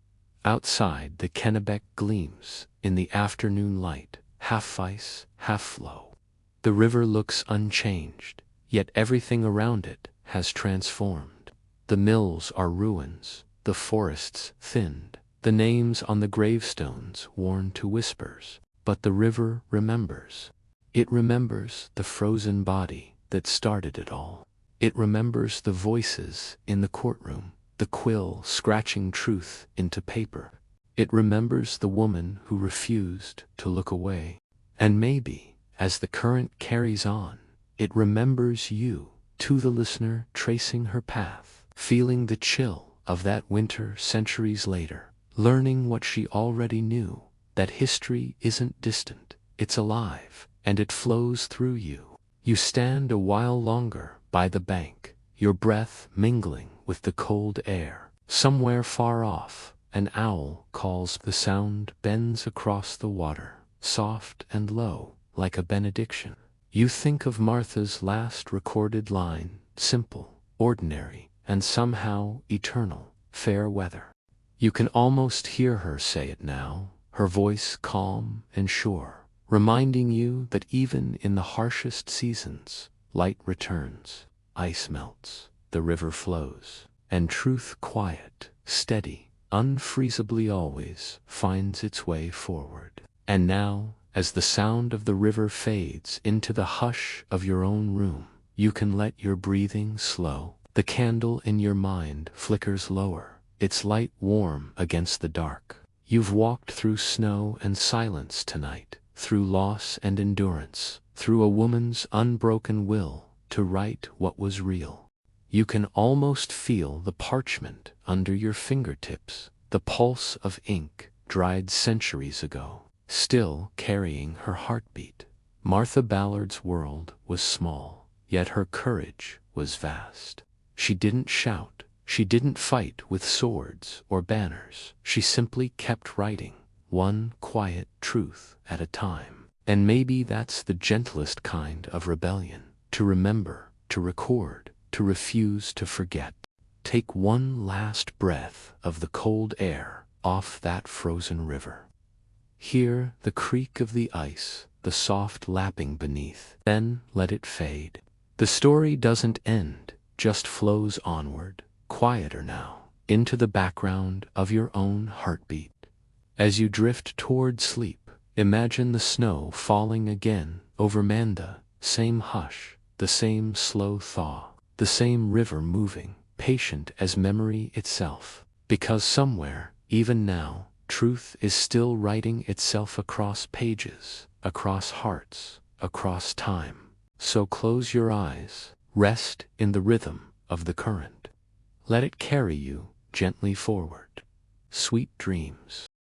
Outside, the Kennebec gleams in the afternoon light, half ice, half flow. The river looks unchanged, yet everything around it has transformed. The mills are ruins, the forests thinned, the names on the gravestones worn to whispers. But the river remembers. It remembers the frozen body that started it all. It remembers the voices in the courtroom, the quill scratching truth into paper. It remembers the woman who refused to look away. And maybe, as the current carries on, it remembers you, to the listener tracing her path, feeling the chill of that winter centuries later, learning what she already knew, that history isn't distant, it's alive, and it flows through you. You stand a while longer by the bank, your breath mingling with the cold air. Somewhere far off, an owl calls. The sound bends across the water, soft and low, like a benediction. You think of Martha's last recorded line, simple, ordinary, and somehow eternal, fair weather. You can almost hear her say it now, her voice calm and sure, reminding you that even in the harshest seasons, light returns, ice melts, the river flows, and truth, quiet, steady, unfreezably always, finds its way forward. And now, as the sound of the river fades into the hush of your own room, you can let your breathing slow. The candle in your mind flickers lower, its light warm against the dark. You've walked through snow and silence tonight, through loss and endurance, through a woman's unbroken will to write what was real. You can almost feel the parchment under your fingertips, the pulse of ink dried centuries ago, still carrying her heartbeat. Martha Ballard's world was small, yet her courage was vast. She didn't shout, she didn't fight with swords or banners. She simply kept writing, one quiet truth at a time. And maybe that's the gentlest kind of rebellion, to remember, to record, to refuse to forget. Take one last breath of the cold air off that frozen river. Hear the creak of the ice, the soft lapping beneath, then let it fade. The story doesn't end, just flows onward, quieter now, into the background of your own heartbeat. As you drift toward sleep, imagine the snow falling again over Manda, same hush, the same slow thaw, the same river moving, patient as memory itself. Because somewhere, even now, truth is still writing itself across pages, across hearts, across time. So close your eyes, rest in the rhythm of the current. Let it carry you, gently forward. Sweet dreams.